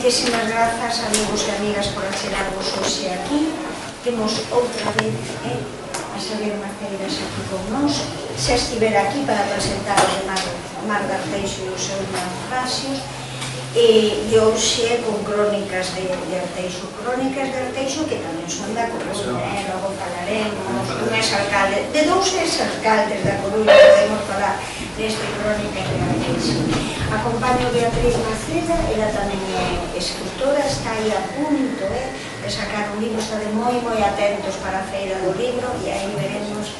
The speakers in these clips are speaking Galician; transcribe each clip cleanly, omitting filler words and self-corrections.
Moitísimas grazas, amigos e amigas, por achegarvos hoxe aquí. Temos outra vez a Xavier Maceiras aquí con nós. Xa estivera aquí para presentar o de Marc Arteixo e os seus naufraxios. E hoxe con crónicas de Arteixo, que tamén son da Coruña, logo falaremos dun exalcalde, de dous exalcaldes da Coruña, podemos falar deste crónicas de Arteixo. Acompaño Beatriz Maceda, ela tamén é escritora, está aí a punto de sacar un libro, está de moi atentos para a feira do libro, e aí veremos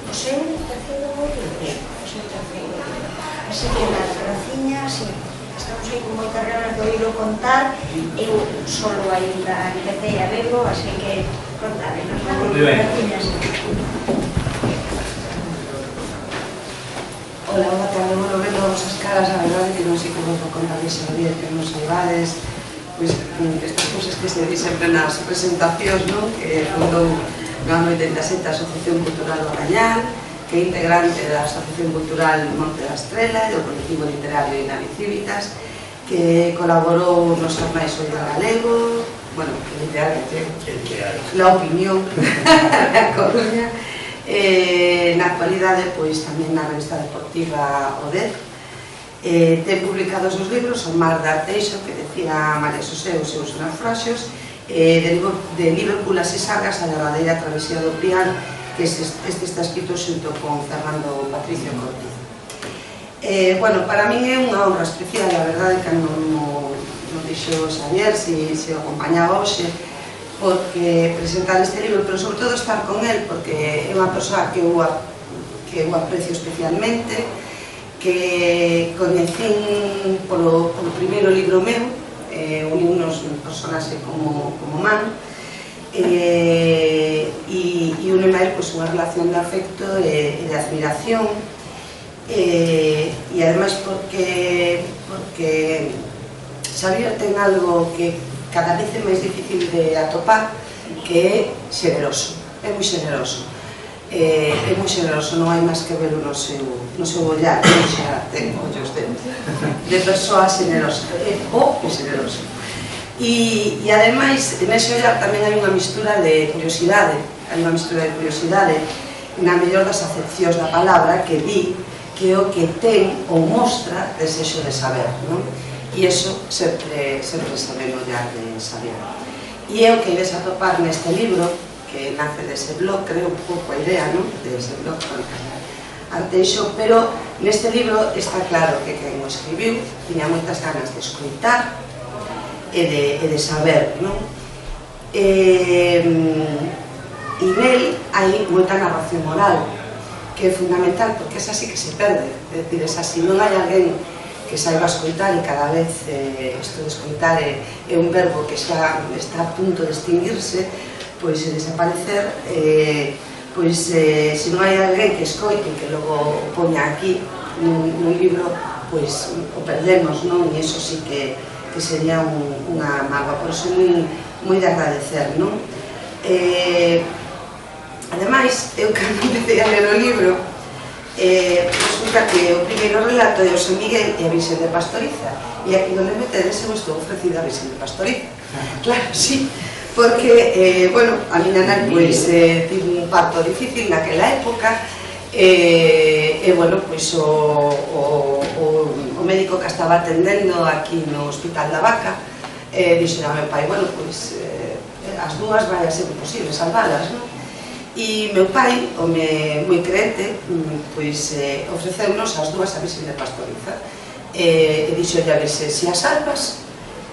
o seu terceiro libro, así que nada, graciña, así. Estamos aí con moitas ganas de oírlo contar. Eu solo ainda empecé a verlo, así que contárenos, vale? Gracias. Hola, boa tarde. Bueno, vendo as vosas caras, a verdade que non sei como vos contaréis a día que nos saibades, pois estas cousas que se di sempre nas presentacións, non? Que fundou no ano 87 a Asociación Cultural Bagañán, que é integrante da Asociación Cultural Monte da Estrela e do colectivo literario Inavicívitas, que colaborou nos xornais Ollo Galego, bueno, literalmente, La Opinión, na Coruña, na actualidade, pois, tamén na revista deportiva O 10. Ten publicados os libros o Marc Arteixo, que decía María Xosé, os seus naufraxios, de Liverpool a Sisargas, a derradeira travesía do Pian, que este está escrito xunto con Fernando Patricio Cortiz. Bueno, para min é unha honra especial, a verdade que non dixo Xavier se o acompañaba hoxe, porque presentar este libro, pero sobre todo estar con él, porque é unha persoa que eu aprecio especialmente, que coñecín polo primeiro libro meu, unimos un personaxe como Man, e une máis unha relación de afecto e de admiración, e ademais porque Xavier ten algo que cada vez é máis difícil de atopar, que é xeneroso, é moi xeneroso, non hai máis que verlo no seu ollar, xa ten ollos de persoa xenerosa, é xeneroso. E ademais, nese ollar tamén hai unha mistura de curiosidade, na mellor das acepcións da palabra, que di que o que ten ou mostra desexo de saber, non? E iso sempre se ve no ollar de Xavier. E é o que ides a topar neste libro, que nace dese blog, creo un pouco a idea, non? Dese blog, Arteixo, pero neste libro está claro que quen o escribiu tiña moitas ganas de escoitar e de saber, non? E nel hai moita narración moral, que é fundamental, porque esa sí que se perde, é dicir, esa si non hai alguén que saiba escoitar, e cada vez isto de escoitar é un verbo que xa está a punto de extinguirse, pois de desaparecer, pois se non hai alguén que escoite, que logo o poña aquí nun libro, pois o perdemos, non? E iso sí que sería unha mágoa, por iso moi de agradecer, non? Ademais, eu cando empecé a ler o libro, resulta que o primeiro relato é o San Miguel e a Virxen de Pastoriza, e aquí onde metedes eu estou ofrecida a Virxen de Pastoriza. Claro, sí, porque, bueno, a miña nai tive un parto difícil naquela época, e, bueno, pois o médico que estaba atendendo aquí no Hospital da Vaca dixo a meu pai, bueno, pois as dúas vai a ser imposible salvalas, non? E meu pai, home moi creente, pois ofreceunos as dúas a Virxen de Pastoriza, e dixo a Virxen, se as salvas,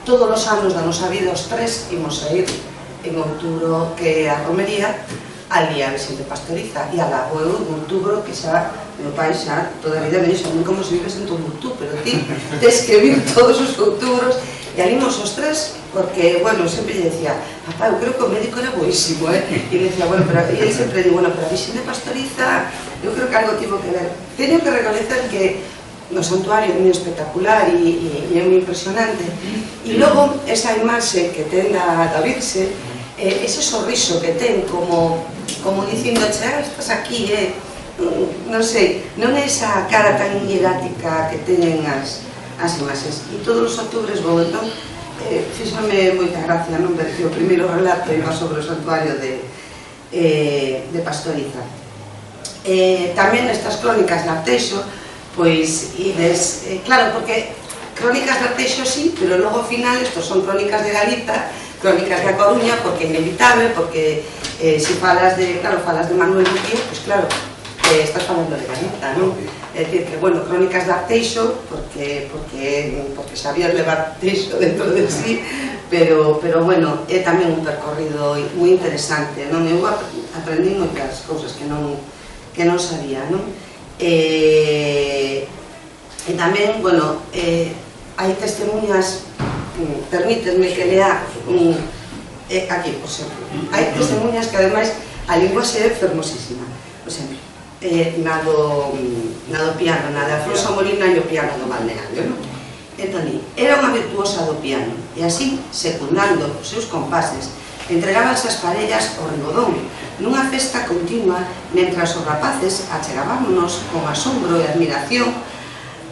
todos os anos da nosa vida os tres imos a ir en outubro que a romería ali a Virxen de Pastoriza, e ala o eu en outubro, que xa meu pai xa toda a vida me dixo, non como se vives en Tombuctú, pero ti tes que vir todos os outubros, e alimos os tres, porque, bueno, sempre lle decía, papá, eu creo que o médico era boísimo, e decía, bueno, pero ele sempre di, bueno, pero a Virxen de Pastoriza, eu creo que algo tivo que ver. Teño que reconocer que no santuario é moi espectacular e é moi impresionante, e logo esa imaxe que ten da Virxe, ese sorriso que ten como dicindo, estás aquí, non sei, non é esa cara tan hierática que teñen as imaxes. E todos os outubres vou entón fíxame moita gracia non ver que o primeiro relato iba sobre o santuario de Pastoriza. Tamén nestas crónicas de Arteixo, pois ides, claro, porque crónicas de Arteixo sí, pero logo ao final estos son crónicas de Galiza, crónicas de A Coruña, porque é inevitable, porque se falas de, claro, falas de Manuel Buquía, pois claro, estás falando de Galiza, non? É dicir que, bueno, crónicas de Arteixo, porque sabías levar Arteixo dentro de sí, pero bueno, é tamén un percorrido moi interesante, non? Eu aprendi moitas cousas que non sabía, non? E tamén, bueno, hai testemunhas, permítanme que lea aquí, por exemplo, hai testemunhas que ademais a linguaxe é fermosísima, por exemplo, na do piano, na de Alfonso Molina e o piano do balneario, non? Entón, era unha virtuosa do piano e así, secundando os seus compases, entregábanse as parellas ao rigodón nunha festa continua mentras os rapaces achegábámonos con asombro e admiración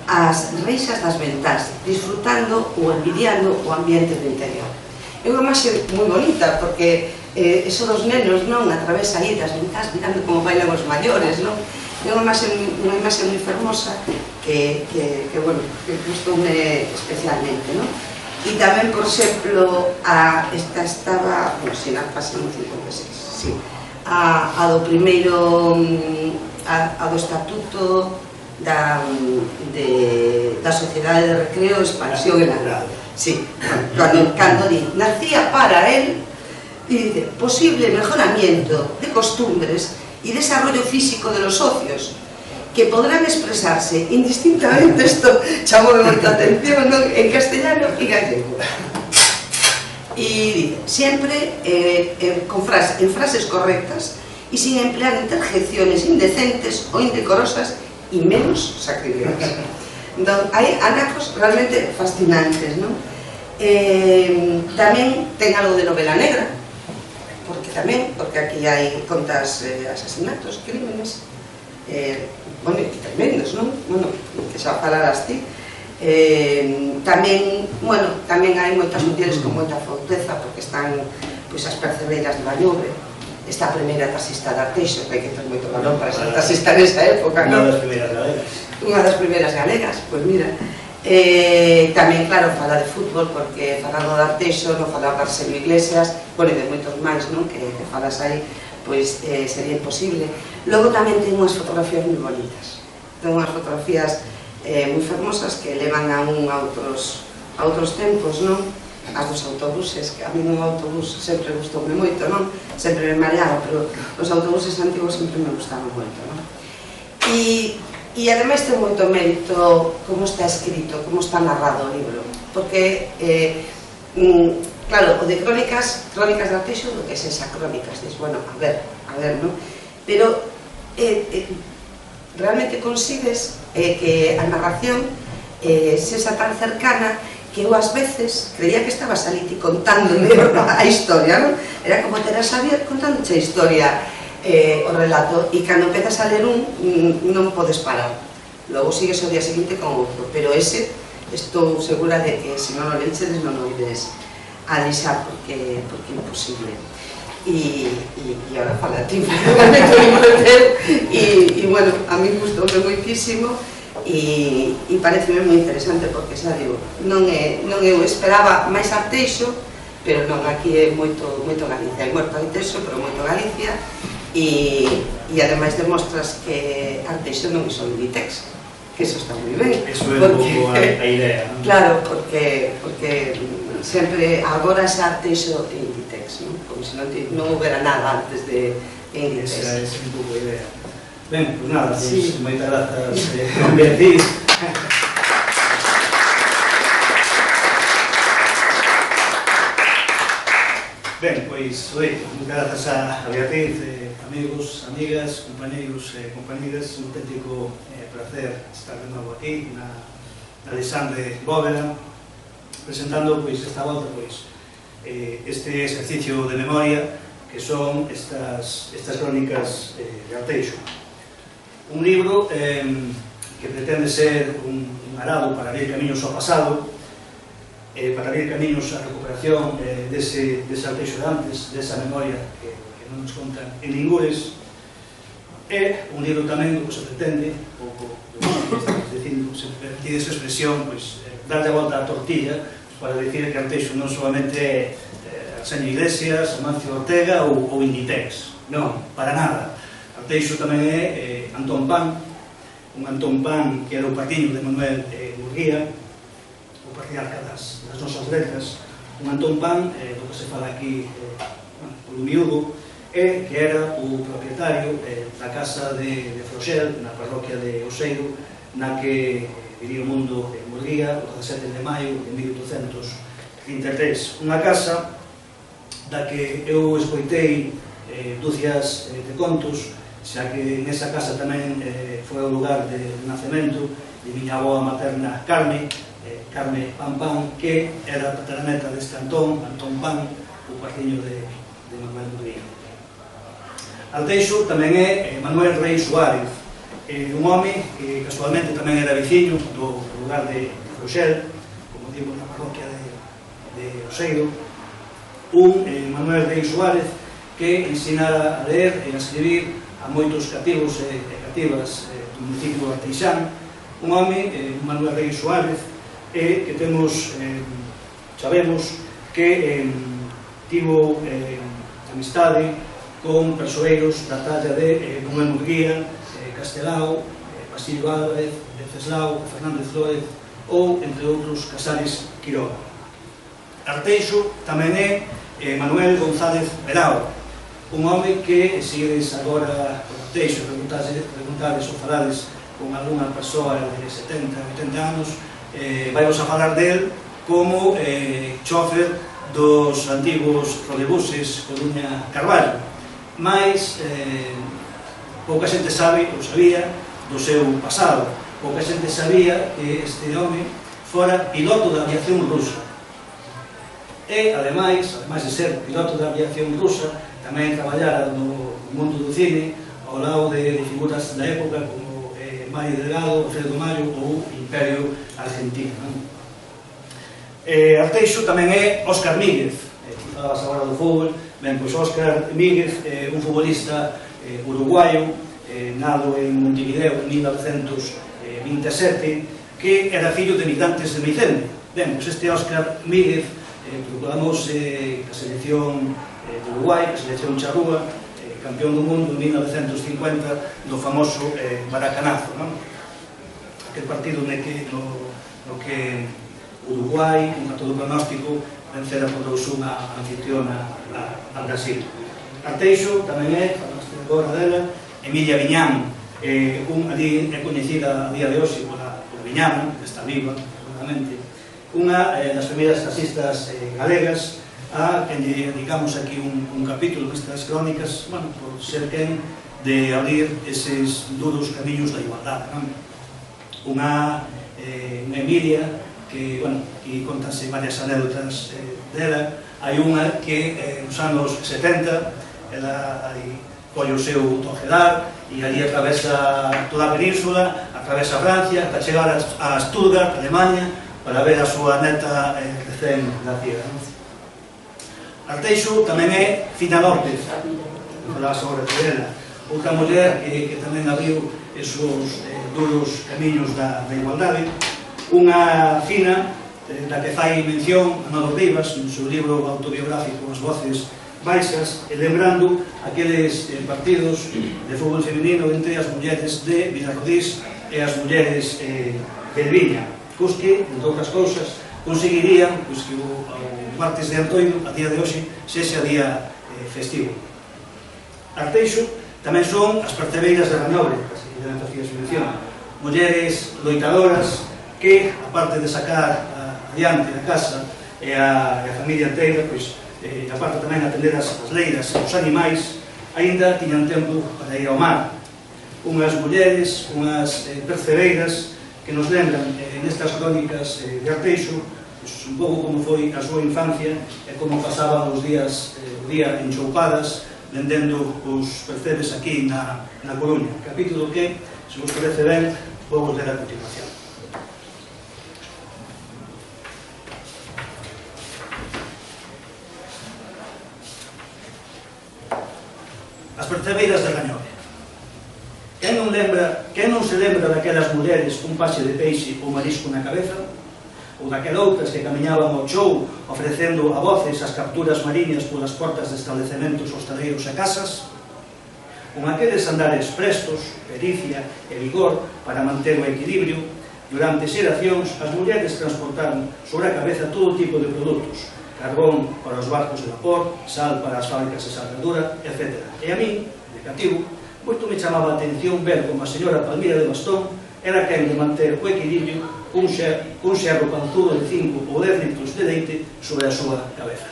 ás reixas das ventás, disfrutando ou envidiando o ambiente do interior. É unha imaxe moi bonita porque eso dos nenos, non, a través aí das ventás mirando como bailan os maiores, non? É unha imaxe moi fermosa que bueno, que gustoume especialmente, non? E tamén, por exemplo, esta estaba, bueno, si na página 56, sí, a do primeiro, a do estatuto da Sociedade de Recreo, Expansión e Lagrado. Sí, cando di, nacía para él, y dice, posible mejoramiento de costumbres y desarrollo físico de los socios, que podrán expresarse indistintamente, esto chamou moita atención, ¿no?, en castellano y gallego. Y dice, siempre en frases correctas y sin emplear interjecciones indecentes o indecorosas y menos sacrilegiosas. Entón, hai anacos realmente fascinantes, non? Tamén ten algo de novela negra, porque aquí hai contas asesinatos, crímenes, bueno, tremendos, non? Bueno, que xa falaras ti. Tamén hai moitas mulleres con moita fauteza, porque están as percebeiras de Bañobre, esta primeira taxista de Arteixo, que hai que ter moito valor para ser taxista nesa época, non? Unha das primeiras galegas, pois mira. Tamén, claro, fala de fútbol, porque falando de Arteixo, non fala de Marcelo Iglesias, bueno, e de moitos máis, non, que falas aí, pois sería imposible. Logo tamén ten unhas fotografías moi bonitas, ten unhas fotografías moi fermosas que levan a outros tempos, non? As dos autobuses, que a mí un autobús sempre gustoume moito, non? Sempre me mareaba, pero os autobuses antigos sempre me gustaban moito, non? E ademais ten moito mérito como está escrito, como está narrado o libro, porque, claro, o de crónicas de Arteixo, do que é esa crónicas, dices, bueno, a ver, non? Pero realmente consigues que a narración sexa tan cercana que eu ás veces creía que estabas ali ti contándome a historia, non? Era como ter a Xavier contándoche a historia, o relato, e cando empezas a ler non podes parar, logo sigues o día seguinte con outro, pero ese estou segura de que se non o lechedes non o ides a deixar, porque é imposible. E agora fala ti, realmente o libro teu, e bueno, a mí gustoume moitísimo e pareceme moi interesante, porque xa digo, non eu esperaba máis Arteixo, pero non, aquí é moito Galicia, hai moito Arteixo, pero moito Galicia. E ademais demostras que Arteixo non é só Inditex, que eso está moi ben. Eso é un pouco a idea, non? Claro, porque sempre agora xa Arteixo e Inditex, non? Como se non houbera nada antes de Inditex. Esa é un pouco a idea. Ben, pois nada, moitas grazas, Beatriz. Ben, pois, grazas a Beatriz, amigos, amigas, compañeiros e compañeiras, un auténtico placer estar de novo aquí na Alexandre Bóveda, presentando esta volta este exercicio de memoria que son estas crónicas de Arteixo. Un libro que pretende ser un arado para abrir camiños ao pasado, para abrir camiños á recuperación dese Arteixo de antes, desa memoria que non nos contan en ningures. É un libro tamén que se pretende, pouco dicindo, se permite esa expresión, darlle a volta á tortilla para dicir que Arteixo non solamente é Arsenio Iglesias, Amancio Ortega ou Inditex. Non, para nada. Arteixo tamén é Antón Pan, un Antón Pan que era o partiño de Manuel Murguía, o patriarca das nosas letras, un Antón Pan, do que se fala aquí polo miúdo, que era o propietario da casa de Froxel, na parroquia de Oseiro, na que vivía o mundo Murguía, o 17 de maio de 1833. Unha casa da que eu escoitei dúcias de contos, xa que nesa casa tamén foi o lugar de nacemento de miña avoa materna Carme Pan Pan, que era a tatraneta deste Antón Pan, o partiño de Manuel Murguía. Arteixo tamén é Manuel Rei Suárez, un home que casualmente tamén era veciño do lugar de Froxel, como digo, na parroquia de Oseiro, un Manuel Rei Suárez que ensinara a ler e a escribir a moitos cativos e cativas do municipio de Arteixán, un home, Manuel Rei Suárez, que temos, sabemos que tivo amistade con persoeiros da talla de Manuel Murguía, Castelao, Basilio Álvarez, Venceslao, Fernández López ou, entre outros, Casares Quiroga. Arteixo tamén é Manuel González Verao, un home que, se ides agora por Arteixo, preguntades ou falades con algunha persoa de 70, 80 anos, vai-vos a falar del como chofer dos antigos trolebuses Coruña-Carballo, mas pouca xente sabe ou sabía do seu pasado, pouca xente sabía que este home fora piloto da aviación rusa. E, ademais de ser piloto da aviación rusa, tamén traballara no mundo do cine ao lado de figuras da época como Mario Delgado, Alfredo Mayo ou Imperio Argentino. Arteixo tamén é Óscar Míguez, falabas agora do fútbol. Ben, pois Óscar Míguez, un futbolista uruguayo, nado en Montevideo en 1927, que era fillo de migrantes de Meicende. Ben, pois este Óscar Míguez proclamouse a selección de Uruguai, a selección charrúa, campeón do mundo en 1950 do famoso Maracanazo, non? Aquel partido no que Uruguai, contra todo pronóstico, vencera por 2-1 a anfitriona a Brasil. Arteixo tamén é, falaste agora dela, Emilia Viñán, é coñecida a día de hoxe por Viñán, que está viva, seguramente, unha das primeiras taxistas galegas, a quen lle dedicamos aquí un capítulo destas crónicas, bueno, por ser quen de abrir eses duros camiños da igualdade, non? Unha Emilia que, bueno, aquí contase varias anécdotas dela. Hai unha que nos anos 70 ela colle o seu tojedar e ali atravesa toda a península, atravesa Francia, para chegar a Stuttgart, Alemania, para ver a súa neta recén nacida. Arteixo tamén é Fina López, que falabas agora dela, outra muller que tamén abriu esos duros camiños da igualdade, unha Fina da que fai mención a Nolo Rivas no seu libro autobiográfico As Voces Baixas, lembrando aqueles partidos de fútbol feminino entre as mulleres de Vilarrodís e as mulleres de Viña, cos que, entre outras cousas, conseguirían que o martes de Antoino, a día de hoxe, sexa día festivo. Arteixo tamén son as percebeiras de Ranobre, que tamén facía su mención, mulleres loitadoras que, aparte de sacar adiante a casa e a familia inteira, aparte tamén atender as leiras e os animais, aínda tiñan tempo para ir ao mar. Unhas mulleres, unhas percebeiras que nos lembran nestas crónicas de Arteixo un pouco como foi a súa infancia e como pasaban os días o día en choupadas vendendo os percebes aquí na Coruña, capítulo que, se vos parece ben, vou ler a continuación. As percebeiras de Rañove. Quen non se lembra daquelas mulleres cun paxe de peixe ou marisco na cabeza? Ou daquelas outras que camiñaban ao chou ofrecendo a voces as capturas mariñas polas portas de establecementos hostaleiros e casas? Con aqueles andares prestos, pericia e vigor para manter o equilibrio, durante xeracións as mulleres transportaron sobre a cabeza todo tipo de produtos, carbón para os barcos de vapor, sal para as fábricas de salgadura, etc. E a mí, de cativo, moito me chamaba a atención ver como a señora Palmira de Bastón era quen de manter o equilibrio cun xerro panzudo de 5 ou 10 litros de leite sobre a súa cabeza.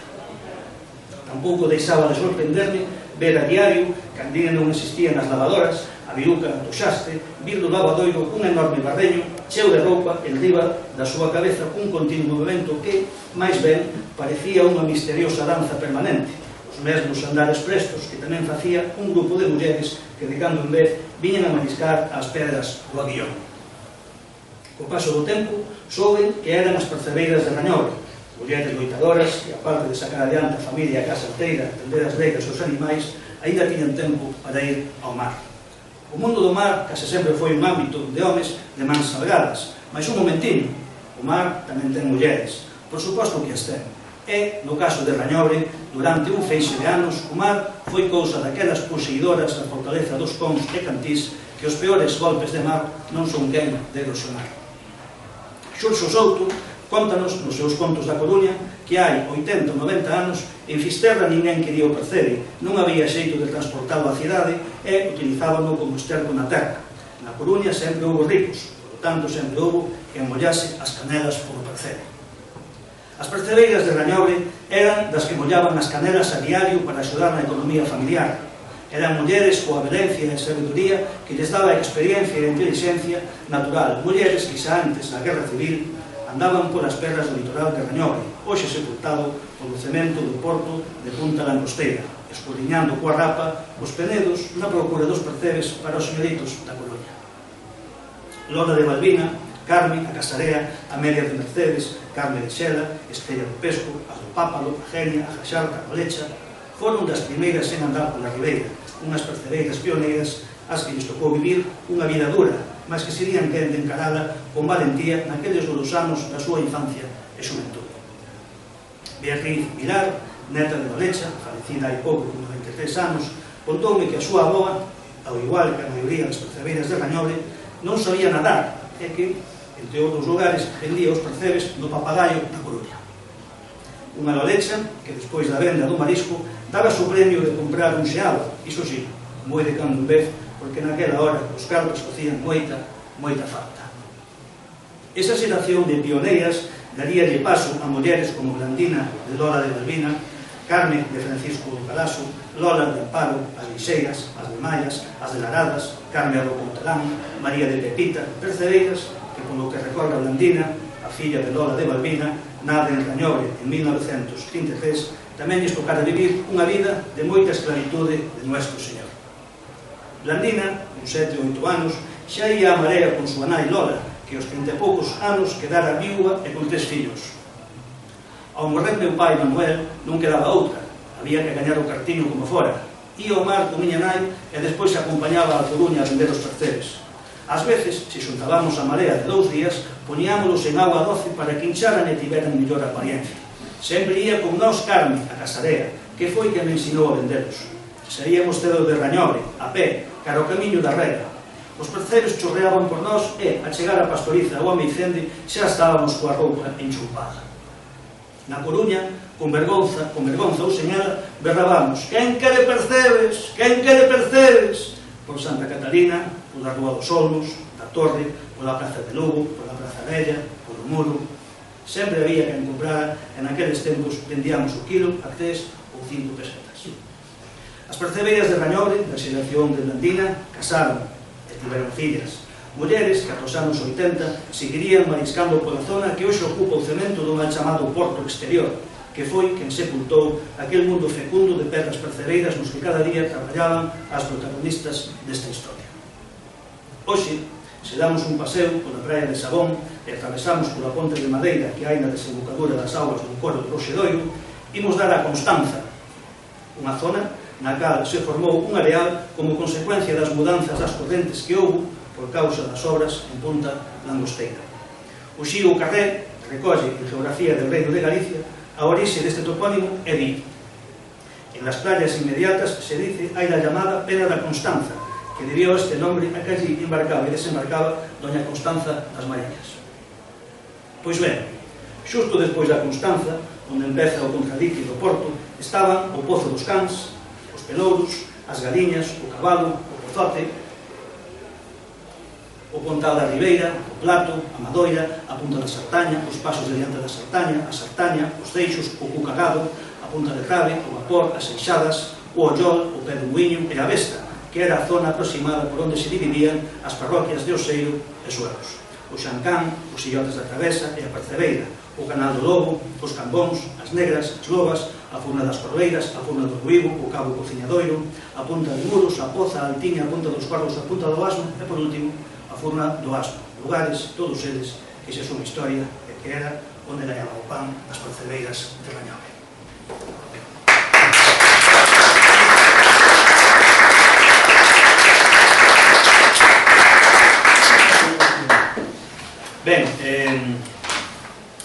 Tampouco deixaba de sorprenderme ver a diario, cando non existían as lavadoras, a viruca do xaste, vir do lavadoiro un enorme barreño cheo de roupa en riba da súa cabeza cun continuo movimento que, máis ben, parecía unha misteriosa danza permanente. Os mesmos andares prestos que tamén facía un grupo de mulleres que de cando en vez viñan a mariscar as pedras do aguillón. Co paso do tempo, souben que eran as percebeiras de Rañove, mulleres loitadoras que, aparte de sacar adiante a familia e a casa inteira, atender as leiras e os animais, ainda tiñan tempo para ir ao mar. O mundo do mar case sempre foi un ámbito de homes de mans salgadas, mas un momentiño, o mar tamén ten mulleres, por suposto que as ten. E, no caso de Rañove, durante un feixe de anos, o mar foi cousa daquelas poseidoras da fortaleza dos Pons e Cantís que os peores golpes de mar non son quen de erosionar. Xurxo Souto contanos nos seus contos da Coruña que hai 80 ou 90 anos en Fisterra ninguén quería o percebe, non había xeito de transportalo á cidade e utilizábano como esterco na terra. Na Coruña sempre houve ricos, por lo tanto sempre houve que mollase as canelas polo percebe. As percebeiras de Rañove eran das que mollaban as canelas a diario para axudar na economía familiar. Eran mulleres coa velencia e sabedoría que lles daba a experiencia e a inteligencia natural. Mulleres que xa antes da Guerra Civil andaban polas perras do litoral de Rañove, hoxe sepultado polo cemento do porto de Punta Langosteira, escudriñando coa rapa os penedos na procura dos percebes para os señoritos da Coruña. Lola de Balbina, Carme, a Casarea, Amelia de Mercedes, Carme de Xela, Estrella do Pesco, a do Pápalo, a Genia, a Jaxarca, a Lecha, foron das primeiras en andar pola ribeira, unhas percebeiras pioneiras as que lles tocou vivir unha vida dura, mas que serían quen de encarala con valentía naqueles duros anos da súa infancia e xuventude. Beatriz Vilar, neta de Valecha, falecida hai pouco con 93 anos, contoume que a súa avoa, ao igual que a maioría das percebeiras de Rañove, non sabía nadar e que, entre outros lugares, vendía os percebes no Papagaio na Coruña. Unha lolecha que, despois da venda do marisco, daba o premio de comprar un xeado, iso sí, moi de cando en vez, porque naquela hora os cartos facían moita falta. Esa xeración de pioneiras daríalle paso a mulleres como Blandina de Lola de Balbina, Carme de Francisco Galaso, Lola de Amparo, as Lixeiras, as de Mallas, as de Laradas, Carme do Contelán, María de Pepita, percebeiras que, polo que recorda Blandina, a filla de Lola de Balbina, nada en Rañove en 1933, tamén lles tocara vivir unha vida de moita esclavitude de Nuestro Señor. Blandina, con 7 ou 8 anos, xa ia a Marea con súa nai Lola, que aos 30 e poucos anos quedara viúva e con 3 fillos. Ao morrer meu pai Manuel non quedaba outra, había que gañar o cartiño como fora. Ia ao mar con miña nai e despois se acompañaba a Coruña a vender os percebes. Ás veces, se xuntábamos a marea de 2 días, poñámolos en agua doce para que hincharan e tiveran mellor apariencia. Sempre ia con nós Carme, a Casarea, que foi que me ensinou a vendelos. Saíamos cedo de Rañove, a pé, cara ao camiño da Rega. Os percebes chorreaban por nós e, a chegar a Pastoriza ou a Meicende, xa estábamos coa roupa enchupada. Na Coruña, con vergonza ou señala, berrábamos: quen quere percebes? Quen quere percebes? Por Santa Catalina, pola Rúa dos Olmos, da Torre, pola Praza de Lugo, pola Praza Vella, polo Muro. Sempre había quen comprara e naqueles tempos vendíamos o kilo a 3 ou 5 pesetas. As percebeiras de Rañove, da xeración de Blandina, casaron e tiveron fillas. Mulleres que aos anos 80 seguirían mariscando pola zona que hoxe ocupa o cemento dun mal chamado Porto Exterior, que foi quen sepultou aquel mundo fecundo de perras percebeiras nos que cada día traballaban as protagonistas desta historia. Hoxe, se damos un paseo pola praia de Sabón e atravesamos pola ponte de madeira que hai na desembocadura das augas do Coro do Roxedoiro, imos dar a Constanza, unha zona na cal se formou un areal como consecuencia das mudanzas das correntes que houbo por causa das obras en Punta Langosteira. O Xío Carré recolle en Geografía del Reino de Galicia a orixe deste topónimo é Vigo. En las playas inmediatas se dice hai la llamada Pena da Constanza, que debió este nombre a que allí embarcaba e desembarcaba doña Constanza das Mariñas. Pois ben, xusto despois da Constanza, onde empeza o contradique do porto, estaban o Pozo dos Cans, os Pelouros, as Galiñas, o Cabalo, o Pozote, o Pontal da Ribeira, o Plato, a Madoira, a Punta da Sartaña, os pasos de diante da Sartaña, a Sartaña, os Deixos, o Cucagado, a Punta de Crave, o Vapor, as Seixadas, o Ollol, o Pé do Muiño e a Vesta, que era a zona aproximada por onde se dividían as parroquias de Oseiro e Suelos. O Xancán, os Illotes da Travesa e a Percebeira, o Canal do Lobo, os Cambóns, as Negras, as Lobas, a Furna das Corveiras, a Furna do Ruigo, o Cabo Cociñadoiro, a Punta de Muros, a Poza, a Altiña, a Punta dos Corvos, a Punta do Asno e, por último, a Furna do Asno. Lugares, todos eles, que xa son historia e que era onde gañaba o pan as percebeiras de Rañove. Ben,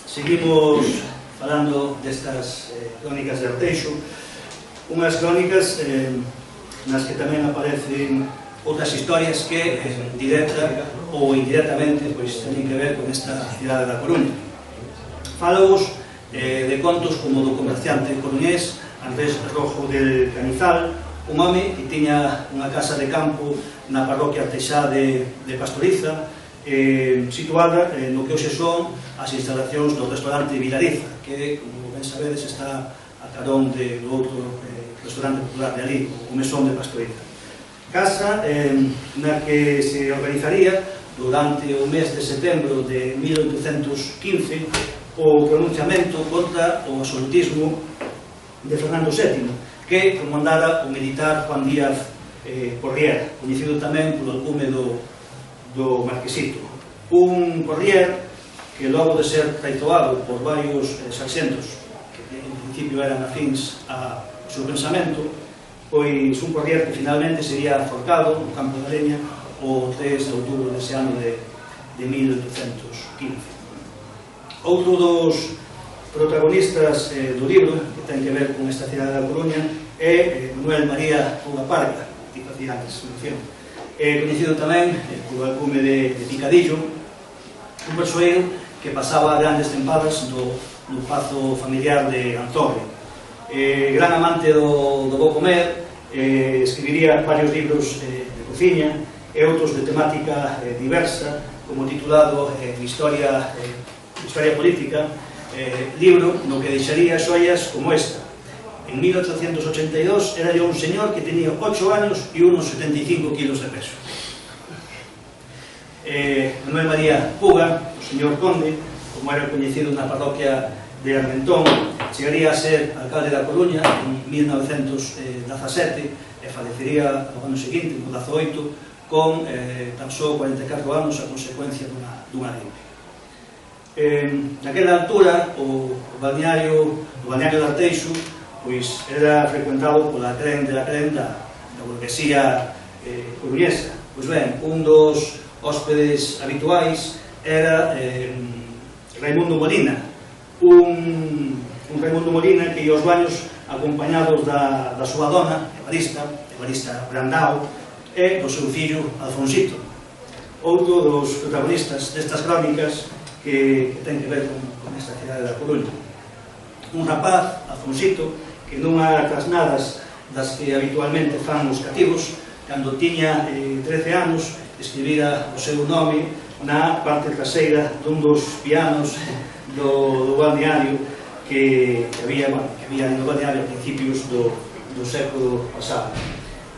seguimos falando destas crónicas de Arteixo, unhas crónicas nas que tamén aparecen outras historias que, directa ou indirectamente, pois teñen que ver con esta cidade da Coruña. Falaos de contos como do comerciante coruñés Andrés Rojo del Canizal, un home que tiña unha casa de campo na parroquia artexá de Pastoriza, situada no que hoxe son as instalacións do restaurante Vilariza, que, como ben sabedes, está a carón do outro restaurante popular de ali, o Mesón de Pastoriza. Casa na que se organizaría durante o mes de setembro de 1815 o pronunciamento contra o absolutismo de Fernando VII, que comandara o militar Juan Díaz Porrier, coñecido tamén polo alcume do Marquesito. Un Porrier que logo de ser traizoado por varios sarxentos que en principio eran afíns ao seu pensamento, pois un Porrier que finalmente sería forcado no campo da Leña o 3 de outubro dese ano de 1815. Outro dos protagonistas do libro, que ten que ver con esta cidade da Coruña, é Manuel María Pouga Parga, que facía antes mención, coñecido tamén polo alcume de Picadillo, un persoeiro que pasaba grandes tempadas no pazo familiar de Anzobre. Gran amante do bo comer, escribiría varios libros de cociña e outros de temática diversa, como titulado Historia Política, libro no que deixaría xoias como esta. En 1882 era yo un señor que tenía 8 años y unos 75 kilos de peso. Manuel María Puga, o señor conde, como era coñecido na parroquia de Armentón, chegaría a ser alcalde da Coruña en 1917 e falecería no ano seguinte, no 18, con tan só 44 anos a consecuencia dunha gripe. Naquela altura, o balneario de Arteixo pois era frecuentado pola crén da burguesía coruñesa. Pois ben, un dos hóspedes habituais era Raimundo Molina, un Raimundo Molina que ia aos baños acompañados da súa dona, Evarista Brandao, e do seu fillo Alfonsito. Outro dos protagonistas destas crónicas que ten que ver con esta cidade da Coruña. Un rapaz, Alfonsito, que nunha trasnadas das que habitualmente fan os cativos, cando tiña 13 anos, escribira o seu nome na parte traseira dun dos pianos do balneario que había no balneario a principios do século pasado.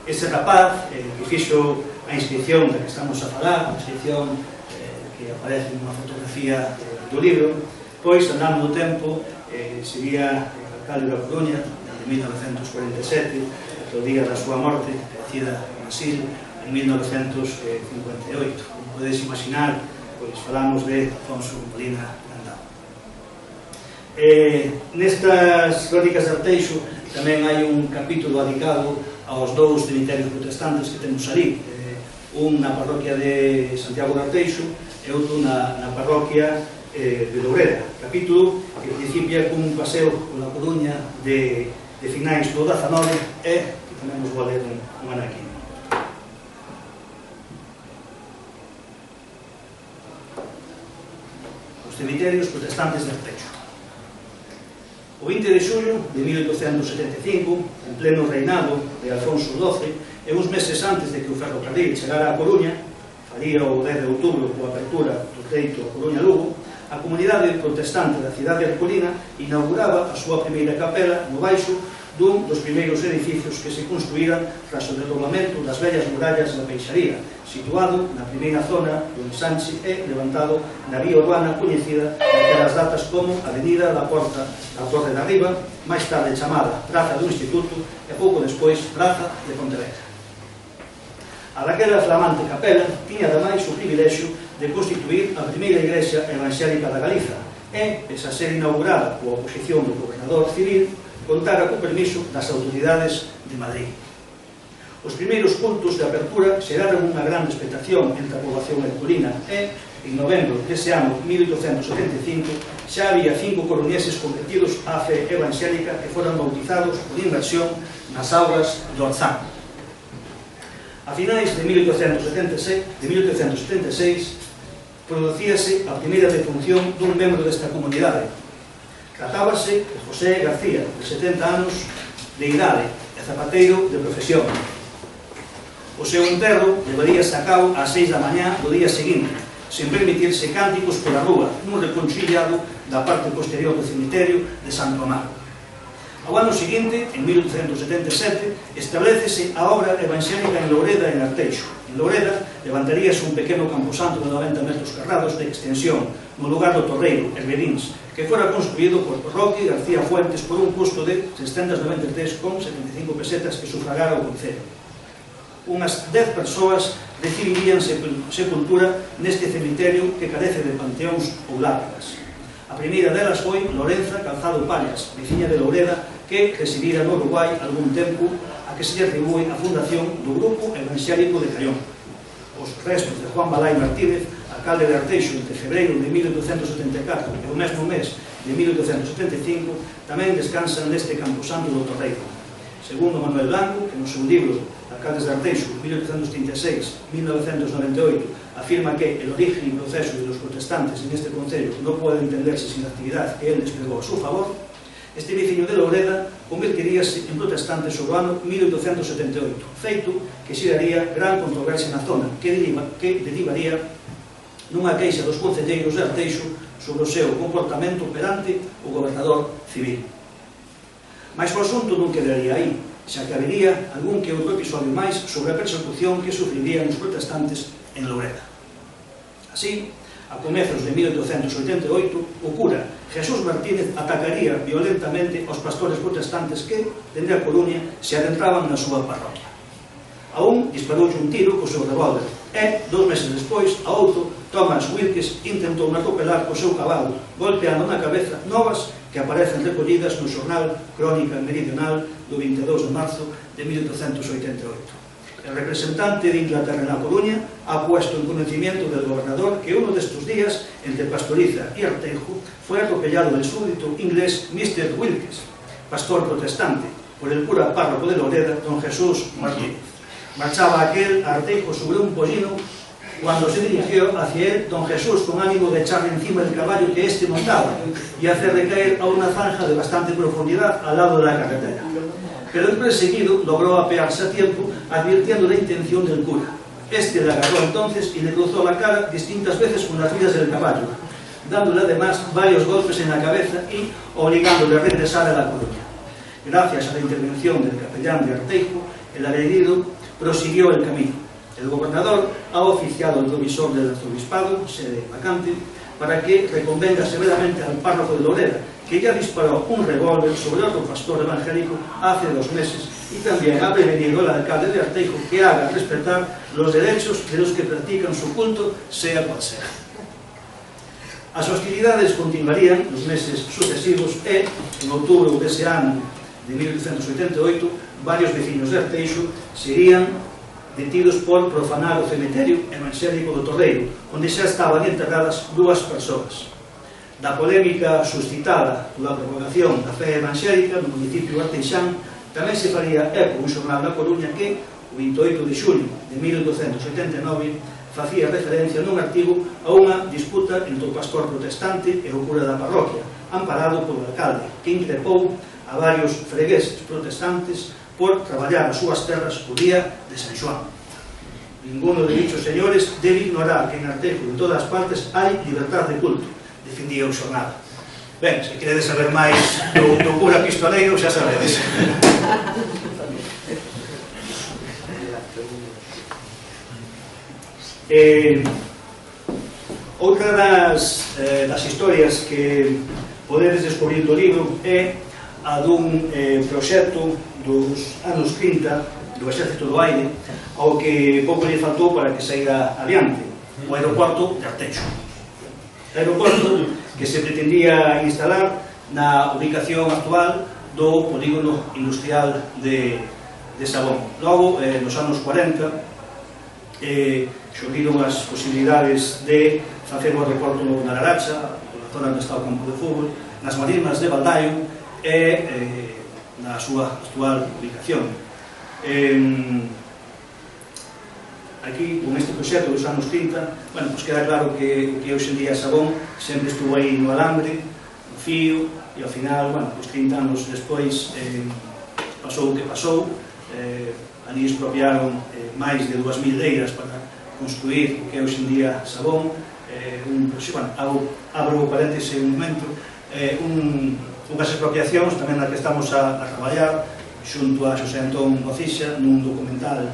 Ese rapaz que fixo a inscripción da que estamos a falar, a inscripción que aparece nunha fotografía do libro, pois, andando o tempo, sería alcalde da Coruña de 1947, o día da súa morte, nacida en Brasil, en 1958. Como podedes imaginar, pois falamos de Alfonso Molina Brandao. Nestas crónicas de Arteixo tamén hai un capítulo dedicado aos dous cemiterios protestantes que temos ali, un na parroquia de Santiago de Arteixo e outro na parroquia de Loureda. Capítulo que principia con un paseo pola Coruña de finais do 19 e que tamén nos vou a ler un anaquín. Os cemiterios protestantes de Arteixo. O 20 de xullo de 1875, en pleno reinado de Alfonso XII, e uns meses antes de que o ferrocarril chegara a Coruña, faría o 10 de outubro coa apertura do treito a Coruña-Lugo, a comunidade protestante da cidade herculina inauguraba a súa primeira capela no baixo dun dos primeiros edificios que se construíran tras o desdoblamento das vellas murallas da Peixaría, situado na primeira zona do ensanche e levantado na vía urbana coñecida naquelas datas como Avenida da Porta da Torre da Riba, máis tarde chamada Praza do Instituto e pouco despois Praza de Pontevedra. A daquela flamante capela tiña ademais o privilexio de constituir a primeira igrexa evangélica da Galiza e, pese a ser inaugurada coa oposición do gobernador civil, contara co permiso das autoridades de Madrid. Os primeiros cultos de apertura xeraron unha gran expectación entre a poboación herculina e, en novembro dese ano 1875, xa había 5 coruñeses convertidos á fe evangélica que foran bautizados por inmersión nas augas do Orzán. A finais de 1876 producíase a primeira defunción dun membro desta comunidade. Tratábase de José García, de 70 anos de idade e zapateiro de profesión. O seu enterro levaríase a cabo ás 6 da mañá do día seguinte, sen permitirse cánticos pola rúa, nun reconciliado da parte posterior do cemiterio de Santo Amaro. Ao ano seguinte, en 1877, establecese a obra evangélica en Loureda e en Arteixo. En Loureda levantaríase un pequeno camposanto de 90 metros carrados de extensión no lugar do Torreiro, Hervedíns, que fora construído por Roque García Fuentes por un custo de 693,75 pesetas que sufragara o concello. Unhas 10 persoas recibirían sepultura neste cemiterio que carece de panteóns ou lápidas. A primeira delas foi Lorenza Calzado Pallas, veciña de Loureda, que residira no Uruguai algún tempo, a que se lle atribúe a fundación do Grupo Evangélico de Callón. Os restos de Juan Balai Martínez, alcalde de Arteixo entre febreiro de 1874 e o mesmo mes de 1875, tamén descansan neste camposanto do Torreiro. Segundo Manuel Blanco, que no seu libro Alcaldes de Arteixo, 1836-1998, afirma que el origen y proceso de los protestantes en este concello no puede entenderse sin la actividad que él desplegó a su favor, este veciño de Loureda convertiríase en protestante sobre o ano 1878, feito que xeraría gran controversia na zona, que derivaría nunha queixa dos concelleiros de Arteixo sobre o seu comportamento perante o gobernador civil. Mais o asunto non quedaría aí, xa que habería algún que outro episodio máis sobre a persecución que sufrirían os protestantes en Loureda. Así, a comezos de 1888, o cura Jesús Martínez atacaría violentamente aos pastores protestantes que, dende a Coruña, se adentraban na súa parroquia. A un disparoulle un tiro co seu revólver e, 2 meses despois, a outro, Tomás Wilkes, intentou atropelar co seu cabalo, golpeando na cabeza novas que aparecen recollidas no xornal Crónica Meridional do 22 de marzo de 1888. El representante de Inglaterra na Coruña ha puesto en conocimiento del gobernador que uno de estos días, entre Pastoriza y Arteixo, fue atropellado el súbdito inglés Mr. Wilkes, pastor protestante, por el cura párroco de Loureda, don Jesús Martínez. Marchaba aquel a Arteixo sobre un pollino cuando se dirigió hacia él don Jesús con ánimo de echarle encima del caballo que éste montaba y hacerle caer a una zanja de bastante profundidad al lado de la carretera. Pero el perseguido logró apearse a tiempo, advirtiendo la intención del cura. Este le agarró entonces y le cruzó la cara distintas veces con las vidas del caballo, dándole además varios golpes en la cabeza y obligándole a regresar a La Coruña. Gracias a la intervención del capellán de Arteixo, el agredido prosiguió el camino. El gobernador ha oficiado al provisor del arzobispado, sede vacante, para que reconvenga severamente al párroco de Loureda, que ya disparó un revólver sobre otro pastor evangélico hace 2 meses, y también ha prevenido al alcalde de Arteixo que haga respetar los derechos de los que practican su culto, sea cual sea. As hostilidades continuarían nos meses sucesivos e, en outubro dese ano de 1888, varios veciños de Arteixo serían detidos por profanar o cemiterio evangélico do Torreiro, onde xa estaban enterradas 2 persoas. Da polémica suscitada pola propagación da fe evangélica no municipio arteixán, tamén se faría eco un xornal da Coruña que, o 28 de xulio de 1289, facía referencia nun artigo a unha disputa entre o pastor protestante e o cura da parroquia, amparado polo alcalde, que increpou a varios fregueses protestantes por traballar as súas terras o día de San Xoán. Ninguno de dichos señores debe ignorar que en Arteixo e en todas partes hai libertad de culto, defendía o xornal. Ben, se queredes saber máis do cura pistoleiro, xa sabedes. Outra das historias que podedes descubrir do libro é a dun proxecto dos anos 30 do Exército do Aire, ao que pouco lle faltou para que saíra adiante, o aeroporto de Arteixo. Aeroporto que se pretendía instalar na ubicación actual do polígono industrial de Sabón. Logo, nos anos 40, xurdiron as posibilidades de facer o aeroporto na Laracha, na zona onde está o campo de fútbol, nas Marismas de Baldaio e na súa actual ubicación. Aquí, con este proxecto dos anos 30, bueno, pues queda claro que hoxe en día Sabón sempre estuvo aí no alambre, no fío, e ao final, bueno, pues 30 anos despois pasou o que pasou, ali expropiaron máis de 2.000 leiras para construir o que é hoxe en día Sabón. Bueno, abro o paréntese un momento, unhas expropiacións tamén na que estamos a traballar xunto a Xosé Antón Mocixa nun documental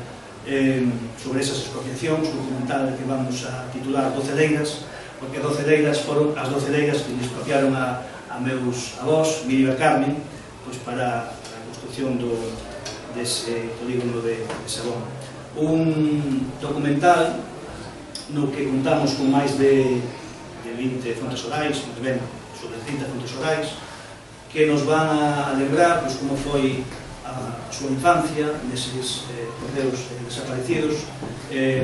sobre esas expropiacións, un documental que vamos a titular 12 leiras, porque 12 leiras foron as 12 leiras que expropiaron a meus avós, Mirio e Carmen, para a construcción dese polígono de Sabón. Un documental no que contamos con máis de 20 fontes orais, sobre 30 fontes orais, que nos van a lembrar como foi a súa infancia neses cordeos desaparecidos.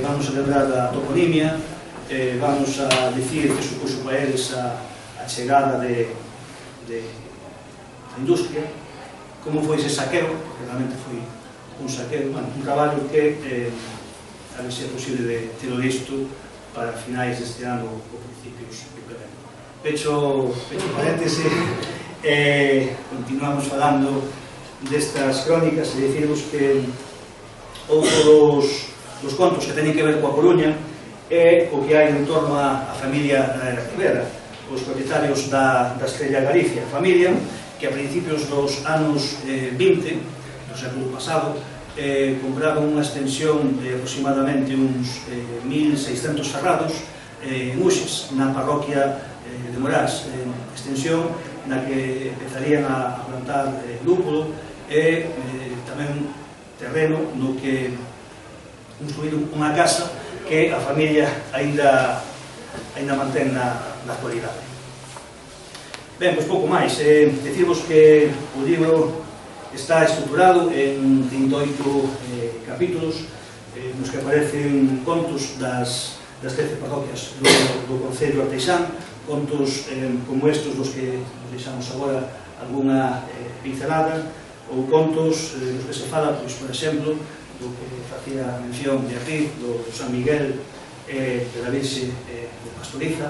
Vamos a lembrar da toponimia, vamos a dicir que supuxo para eles a chegada da industria, como foi ese saqueo, porque realmente foi un saqueo, un traballo que a ver se é posible de telo listo para finais deste ano ou principios do que ven. Pecho paréntese, continuamos falando destas crónicas e dicirvos que outro dos contos que teñen que ver coa Coruña é o que hai en torno a familia Rivera, os propietarios da Estrella Galicia, familia que a principios dos anos 20 do século pasado compraron unha extensión de aproximadamente uns 1.600 ferrados en Uxes, na parroquia de Morás, extensión na que empezarían a plantar lúpulo e tamén terreno no que construíron unha casa que a familia aínda mantén na actualidade. Ben, pois pouco máis. Dicirvos que o libro está estruturado en 38 capítulos nos que aparecen contos das 13 parroquias do Concello Arteixán, contos como estos dos que deixamos agora algunha pincelada, ou contos nos que se fala, por exemplo, do que facía mención de aquí, do San Miguel de la Virxe de Pastoriza.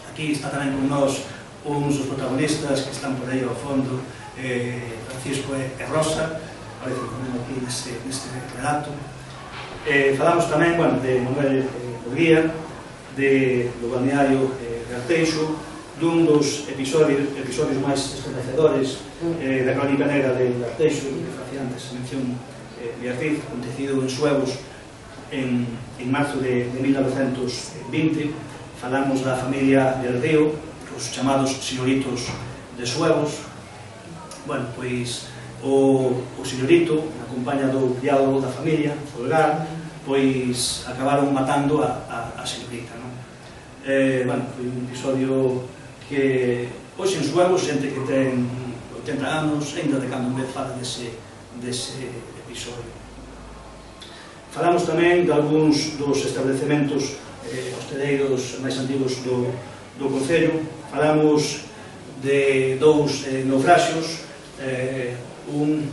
Aquí está tamén con nós uns dos protagonistas que están por aí ao fondo, Francisco e Rosa, aparecen tamén aquí neste relato. Falamos tamén de Manuel Guía, do balneario de Arteixo, dun dos episodios máis estremecedores da crónica negra de Arteixo, que facía antes mención Beatriz, acontecido en Suevos en marzo de 1920. Falamos da familia del Río, os chamados señoritos de Suevos. Bueno, pois o señorito, na compañía do criado da familia, Folgar, pois acabaron matando a señorita, non? foi un episodio que hoxe en Suevo, xente que ten 80 anos, ainda de cando en vez fala dese episodio. Falamos tamén de algúns dos establecementos hosteleiros máis antigos do Concello. Falamos de dous naufraxios, un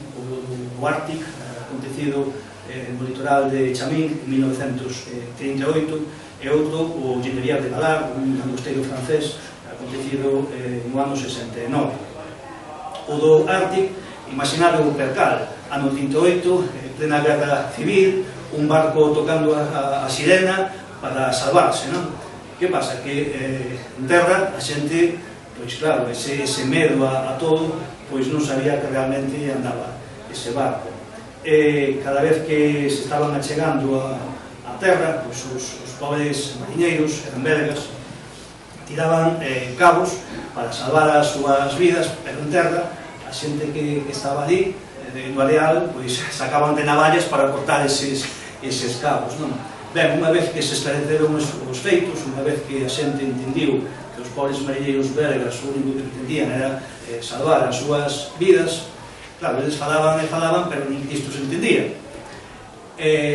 o Ártic, acontecido no litoral de Chamín en 1938, e outro o Ginevière de Galar, un angosteiro francés, acontecido no ano 69. O do Ártic, imaginado o percal, ano 38, plena guerra civil, un barco tocando a sirena para salvarse, non? Que pasa? Que en terra a xente, pois claro, ese medo a todo, pois non sabía que realmente andaba ese barco. Cada vez que se estaban achegando a terra, pois os pobres mariñeiros eran belgas, tiraban cabos para salvar as súas vidas, pero en terra a xente que estaba ali no areal, pois sacaban de navallas para cortar eses cabos, non? Ben, unha vez que se esclareceron os feitos, unha vez que a xente entendiu que os pobres mariñeiros belgas o único que pretendían era salvar as súas vidas, claro, eles falaban e falaban, pero nin isto se entendía.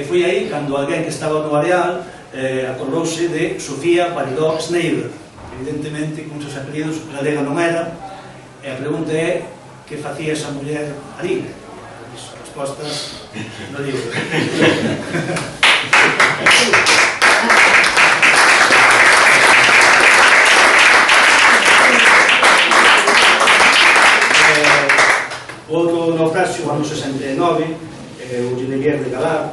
Foi aí cando alguén que estaba no areal acordou-se de Sofía Baridó Schneider, evidentemente con seus apelidos galega non era, e a pregunta é que facía esa muller ali? As respostas no libro. Outro naufraxio, ano 69, o Ginevière de Galar,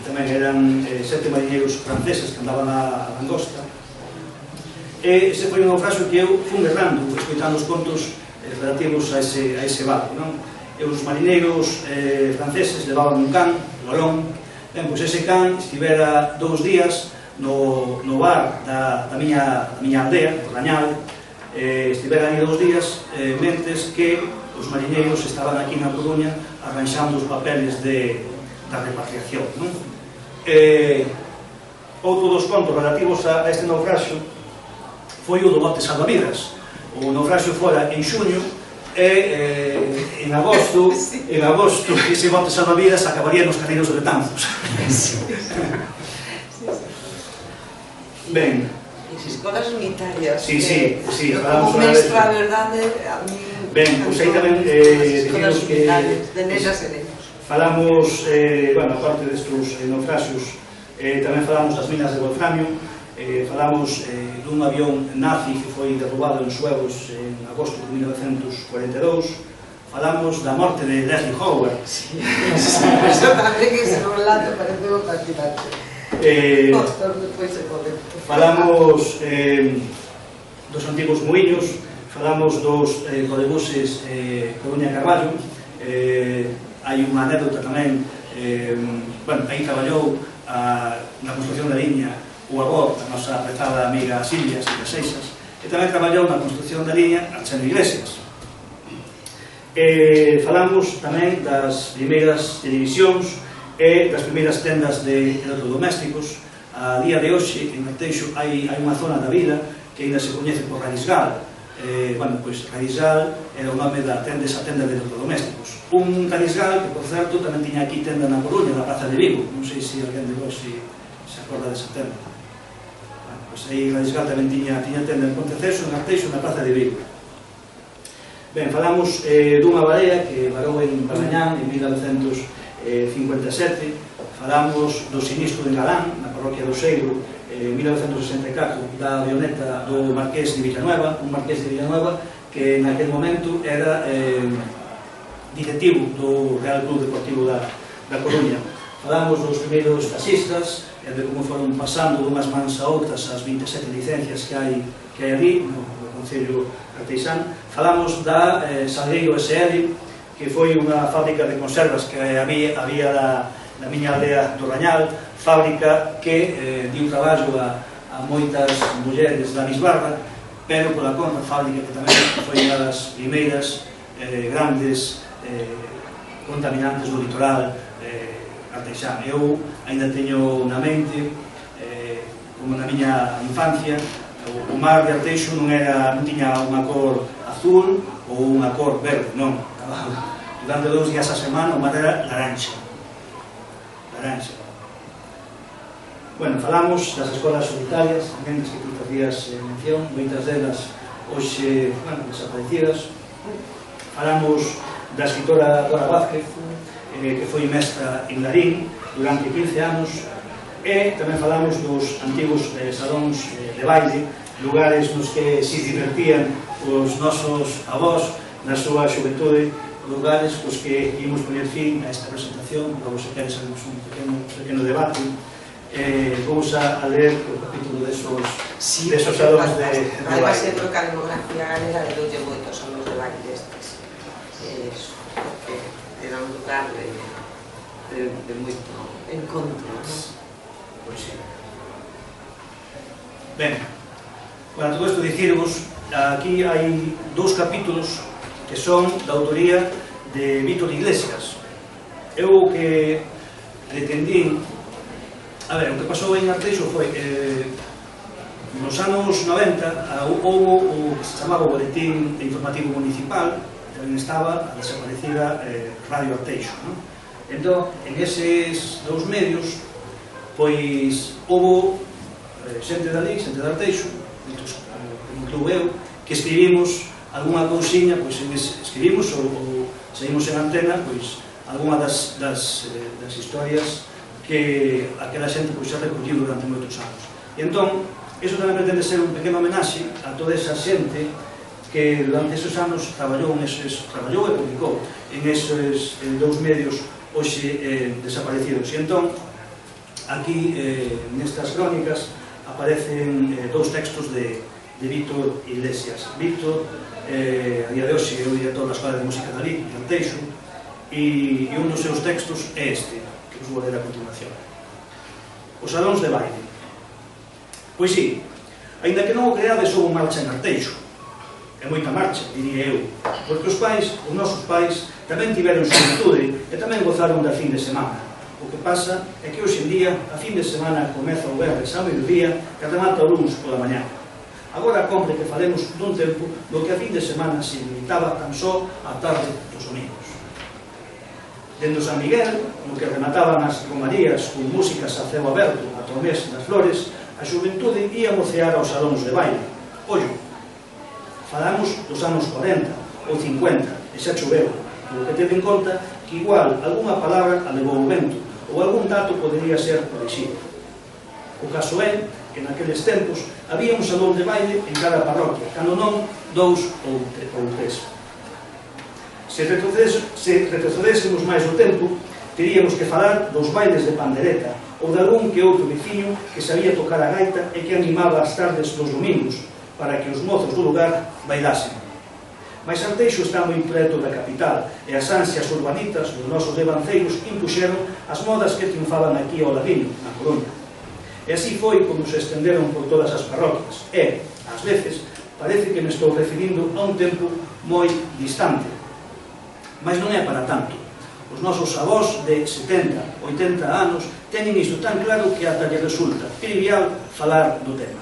tamén eran 7 mariñeiros franceses que andaban a langosta. Ese foi un naufraxio que eu fui errando, escoitando os contos relativos a ese barco, non? E os marineiros franceses levaban un can, Lolón. Ben, pois ese can estivera 2 días no bar da miña aldea, o Rañal, estivera aí 2 días, mentes que os marineiros estaban aquí na Coruña arranxando os papeles da repatriación, non? Outro dos contos relativos a este naufraxio foi o do bote salvavidas. O naufraxio fora en xuño e en agosto ese bote salvavidas acabaría nos carreiros de Betanzos. Ben, escolas unitarias. Sí, como mestra, a verdade, a mí... Ben, pois aí tamén escolas unitarias, de nesas e nenos. Falamos, bueno, aparte destos naufraxios, tamén falamos das minas de wolframio, falamos dun avión nazi que foi derrubado en Suevos en agosto de 1942, falamos da morte de Leslie Howard. Sí, eso tamén que ese relato pareceu fascinante. Falamos dos antigos muiños, falamos dos colebuses Coruña Carballo, hai unha anécdota tamén, bueno, aí traballou na construcción da liña o avó da nosa aprezada amiga Silvia Seixas, e tamén traballou na construcción da liña Archeno Iglesias. Falamos tamén das primeiras televisións e das primeiras tendas de electrodomésticos. A día de hoxe, en Arteixo, hai unha zona da vila que ainda se coñece por Radisgal. Bueno, pois Radisgal era o nome da esa tenda de electrodomésticos. Un Radisgal que, por certo, tamén tiña aquí tenda na Coruña, na Praza de Vigo. Non sei se alguén de vos se acorda desa tenda. Bueno, pois aí Radisgal tamén tiña tenda en Ponteceso, en Arteixo, na Praza de Vigo. Ben, falamos dunha barea que varou en Balañán en 1957, falamos do sinistro de Galán, na parroquia do Seiro, en 1964, da avioneta do Marqués de Villanueva, un Marqués de Villanueva que naquele momento era directivo do Real Club Deportivo da Coruña. Falamos dos primeiros taxistas, de como foron pasando dunhas mans a outras as 27 licencias que hai ali, no Concello Arteixán. Falamos da Salgueiro SL, que foi unha fábrica de conservas que había na miña aldea do Rañal, fábrica que diu traballo a moitas mulleres da bisbarra, pero pola contra, fábrica que tamén foi unha das primeiras grandes contaminantes do litoral arteixán. Eu ainda teño na mente como na miña infancia, o mar de Arteixo non tiña unha cor azul ou unha cor verde, non. Durante 2 días a semana o mar era laranxa. Bueno, falamos das escolas solitarias, tamén das que tú facías mención, moitas delas hoxe, desaparecidas. Falamos da escritora Dora Vázquez, que foi mestra en Larín durante 15 anos, e tamén falamos dos antigos salóns de baile, lugares nos que se divertían os nosos avós na súa xuventude, lugares cos que imos poner fin a esta presentación. Logo, se queres, haremos un pequeno debate. Vamos a ler o capítulo desos salóns de baile. Además, sempre que a demografía galega le doulle moitos salóns de baile destes, porque era un lugar de moito encontro. Pois sí. Ben, para todo isto dicirvos, aquí hai 2 capítulos que son da autoría de Víctor Iglesias. Eu que pretendín... A ver, o que pasou en Arteixo foi nos anos 90 houve o que se chamaba o Boletín Informativo Municipal, tamén estaba a desaparecida Radio Arteixo, non? Entón, en eses 2 medios pois houve xente dali, xente de Arteixo, incluo eu, que escribimos algunha cousiña, pois escribimos ou saímos en antena, pois algunha das historias que aquela xente pois xa recolliu durante moitos anos. E entón, iso tamén pretende ser un pequeno homenaxe a toda esa xente que durante esos anos traballou e publicou en esos 2 medios hoxe desaparecidos. E entón, aquí, nestas crónicas, aparecen 2 textos de Víctor Iglesias. Víctor, a día de hoxe, é o director da Escola de Música de Alí, de Arteixo, e un dos seus textos é este, que vos vou ler a continuación. Os salóns de baile. Pois sí, aínda que non o creades, houve marcha en Arteixo. É moita marcha, diría eu, porque os nosos pais, tamén tiveron xuventude e tamén gozaron da fin de semana. O que pasa é que hoxe en día a fin de semana comeza o venres ao mediodía e remata o luns pola mañá. Agora compre que falemos dun tempo no que a fin de semana se limitaba tan só á tarde dos domingos. Dende o San Miguel, no que remataban as romarías con músicas a ceo aberto ata o mes das flores, a xuventude ia mocear aos salóns de baile. Ollo, falamos dos anos 40 ou 50, e xa choveu, polo que ten en conta que igual algunha palabra a levou o vento, ou algún dato podería ser corrixido. O caso é que naqueles tempos había un salón de baile en cada parroquia, cando non 2 ou 3. Se retrocedésemos máis o tempo, teríamos que falar dos bailes de pandereta ou de algún que outro veciño que sabía tocar a gaita e que animaba as tardes dos domingos para que os mozos do lugar bailasen. Mas Arteixo está moi preto da capital e as ansias urbanitas dos nosos devanceiros impuxeron as modas que triunfaban aquí ao ladiño, na Coruña. E así foi como se estenderon por todas as parroquias. E, ás veces, parece que me estou referindo a un tempo moi distante. Mas non é para tanto. Os nosos avós de 70, 80 anos teñen isto tan claro que ata lle resulta trivial falar do tema.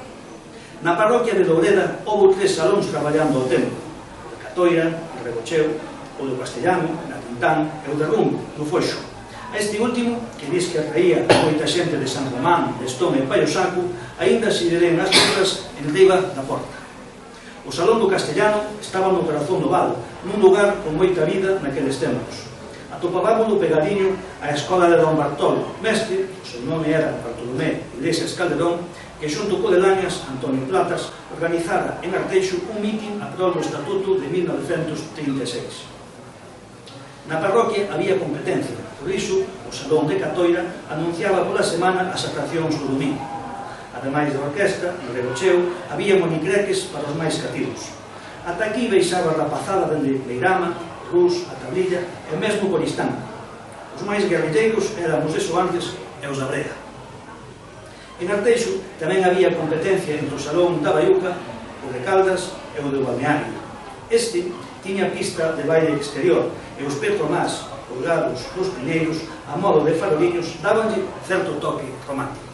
Na parroquia de Loureda houve 3 salóns traballando ao tempo: o de Catoira, o Rebocheo, o do Castellano, na Quintán e o de Rumbo, no Foxo. A este último, que dis que atraía moita xente de San Román, de Estome e Paio Saco, aínda se lle len as figuras en riba da porta. O Salón do Castellano estaba no corazón do val, nun lugar con moita vida naqueles tempos. Atopábamos pegadiño a escola de Don Bartolo, mestre, o seu nome era Bartolomé Iglesias Calderón, que xunto co de Lañas, Antonio Platas, organizara en Arteixo un mitin a prol do Estatuto de 1936. Na parroquia había competencia, por iso o Salón de Catoira anunciaba pola semana as atraccións do domingo. Ademais da orquesta, no Rebocheo, había monicreques para os máis cativos. Ata aquí veixaba a rapazada dende Leirama, Rus, a Tablilla e mesmo Coristán. Os máis guerrilleiros éramos de Soantes e os da Brega. En Arteixo tamén había competencia entre o Salón da Baiuca, o de Caldas e o de Balneario. Este tiña pista de baile exterior e os petromás, colgados nos pineiros, a modo de faroliños, dabanlle certo toque romántico.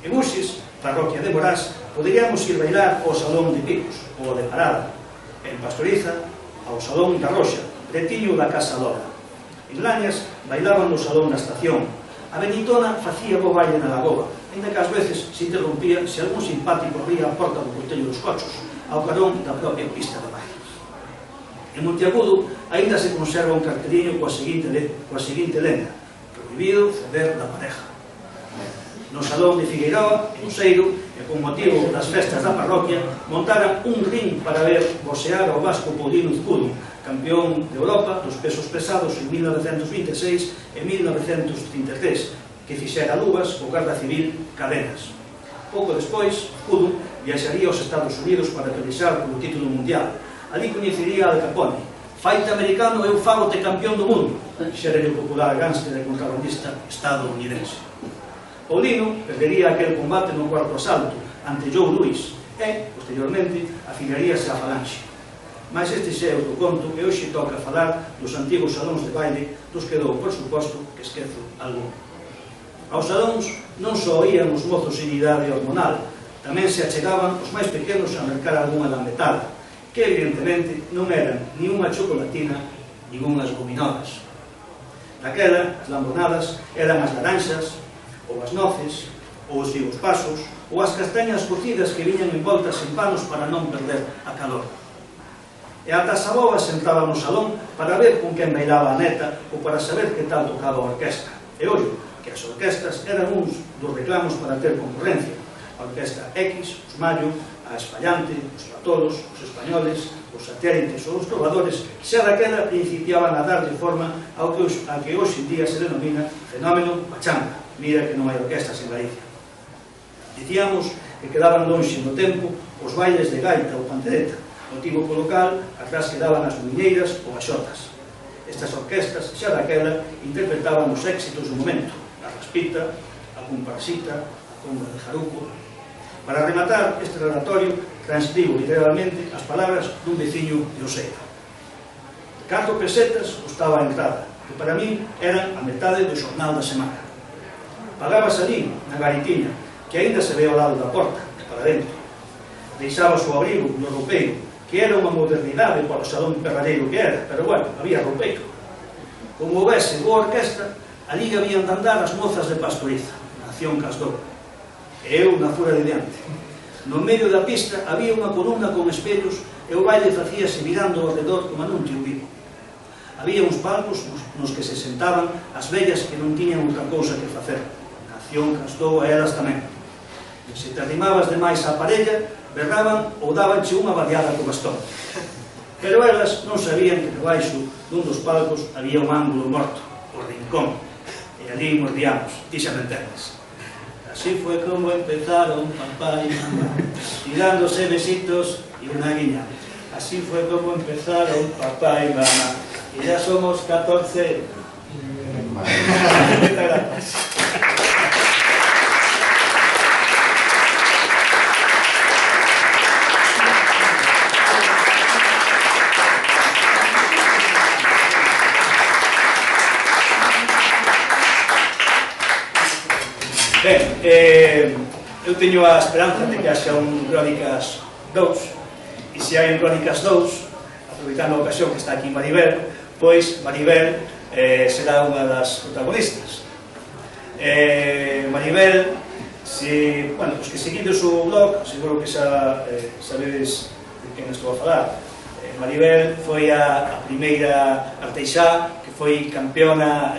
En Uxes parroquia de Morás, poderíamos ir bailar ao Salón de Picos, ou de Parada. En Pastoriza, ao Salón da Roxa, pretiño da Casa Lora. En Lañas, bailaban no Salón da Estación. A Benitona facía bo baile na Lagoa, ainda que ás veces se interrompía se algún simpático abría a porta do Portello dos Cochos, ao carón da propia pista de baile. En Monteagudo, aínda se conserva un carteliño coa seguinte lenda: prohibido ceder da pareja. No Salón de Figueiroa, en Useiro, e con motivo das festas da parroquia, montaran un ring para ver boxear ao vasco Paulino Izcudo, campeón de Europa dos pesos pesados en 1926 e 1933, que fixera luvas o Garda Civil Cadenas. Pouco despois, Izcudo viaxaría aos Estados Unidos para pelexar polo título mundial. Ali coñecería a Al Capone. Faite americano, eu fagote campeón do mundo, xera o popular gánster e contrabandista estadounidense. Paulino perdería aquel combate no cuarto asalto ante Joe Louis e, posteriormente, afiliaríase a Falange. Mas este xa é outro conto e hoxe toca falar dos antigos salóns de baile dos que dou, por suposto, que esquezo algún. Aos salóns non só ían os mozos en idade hormonal, tamén se achegaban os máis pequenos a mercar algunha lambetada, que evidentemente non eran ni unha chocolatina ni unhas gominolas. Daquela, as lambonadas eran as laranxas, ou as noces, ou os figos pasos, ou as castañas cocidas que viñan envoltas en panos para non perder a calor. E ata as abobas sentaban no salón para ver con quen bailaba a neta ou para saber que tal tocaba a orquesta. E ollo, que as orquestas eran uns dos reclamos para ter concurrencia. A orquesta X, os Mallo, a Espallante, os Patolos, os Españoles, os Satélites ou os Trovadores, xa daquela principiaban a darlle forma ao que hoxe en día se denomina fenómeno pachanga. Mira que non hai orquestas en Galicia. Dicíamos que quedaban lonxe no tempo os bailes de gaita ou pandereta, motivo polo cal atrás quedaban as muiñeiras ou as xotas. Estas orquestas xa daquela interpretaban os éxitos do momento, a raspita, a comparsita, a conga de jaruco. Para rematar este relatorio, transcribo literalmente as palabras dun veciño de Oseira. 4 pesetas custaba a entrada, que para min eran a metade do xornal da semana. Pagabas ali, na garitiña, que aínda se ve ao lado da porta, para dentro. Deixabas o abrigo no roupeiro, que era unha modernidade para o salón perradeiro que era, pero bueno, había roupeiro. Como houvese boa orquesta, ali habían de andar as mozas de Pastoriza, nación Casdou. E eu na fura de diante. No medio da pista había unha columna con espellos e o baile facíase mirando ao redor como nun tío vivo. Había uns palcos nos que se sentaban as vellas que non tiñan outra cousa que facer. Nación Casdou a elas tamén. E se te arrimabas demais á parella, berraban ou dabanche unha baleada co bastón. Pero elas non sabían que debaixo dun dos palcos había un ángulo morto, o rincón, e ali mordiamos, ti xa me entendes. Así fue como empezaron papá y mamá, tirándose besitos y una guiña. Así fue como empezaron papá y mamá, y ya somos 14. Muchas gracias. Ben, eu teño a esperanza de que haxa un Crónicas 2, e se hai un Crónicas 2, aproveitando a ocasión que está aquí Maribel, pois Maribel será unha das protagonistas. Maribel, os que seguides o blog, seguro que xa sabedes de quen estou a falar. Maribel foi a primeira arteixá que foi campeona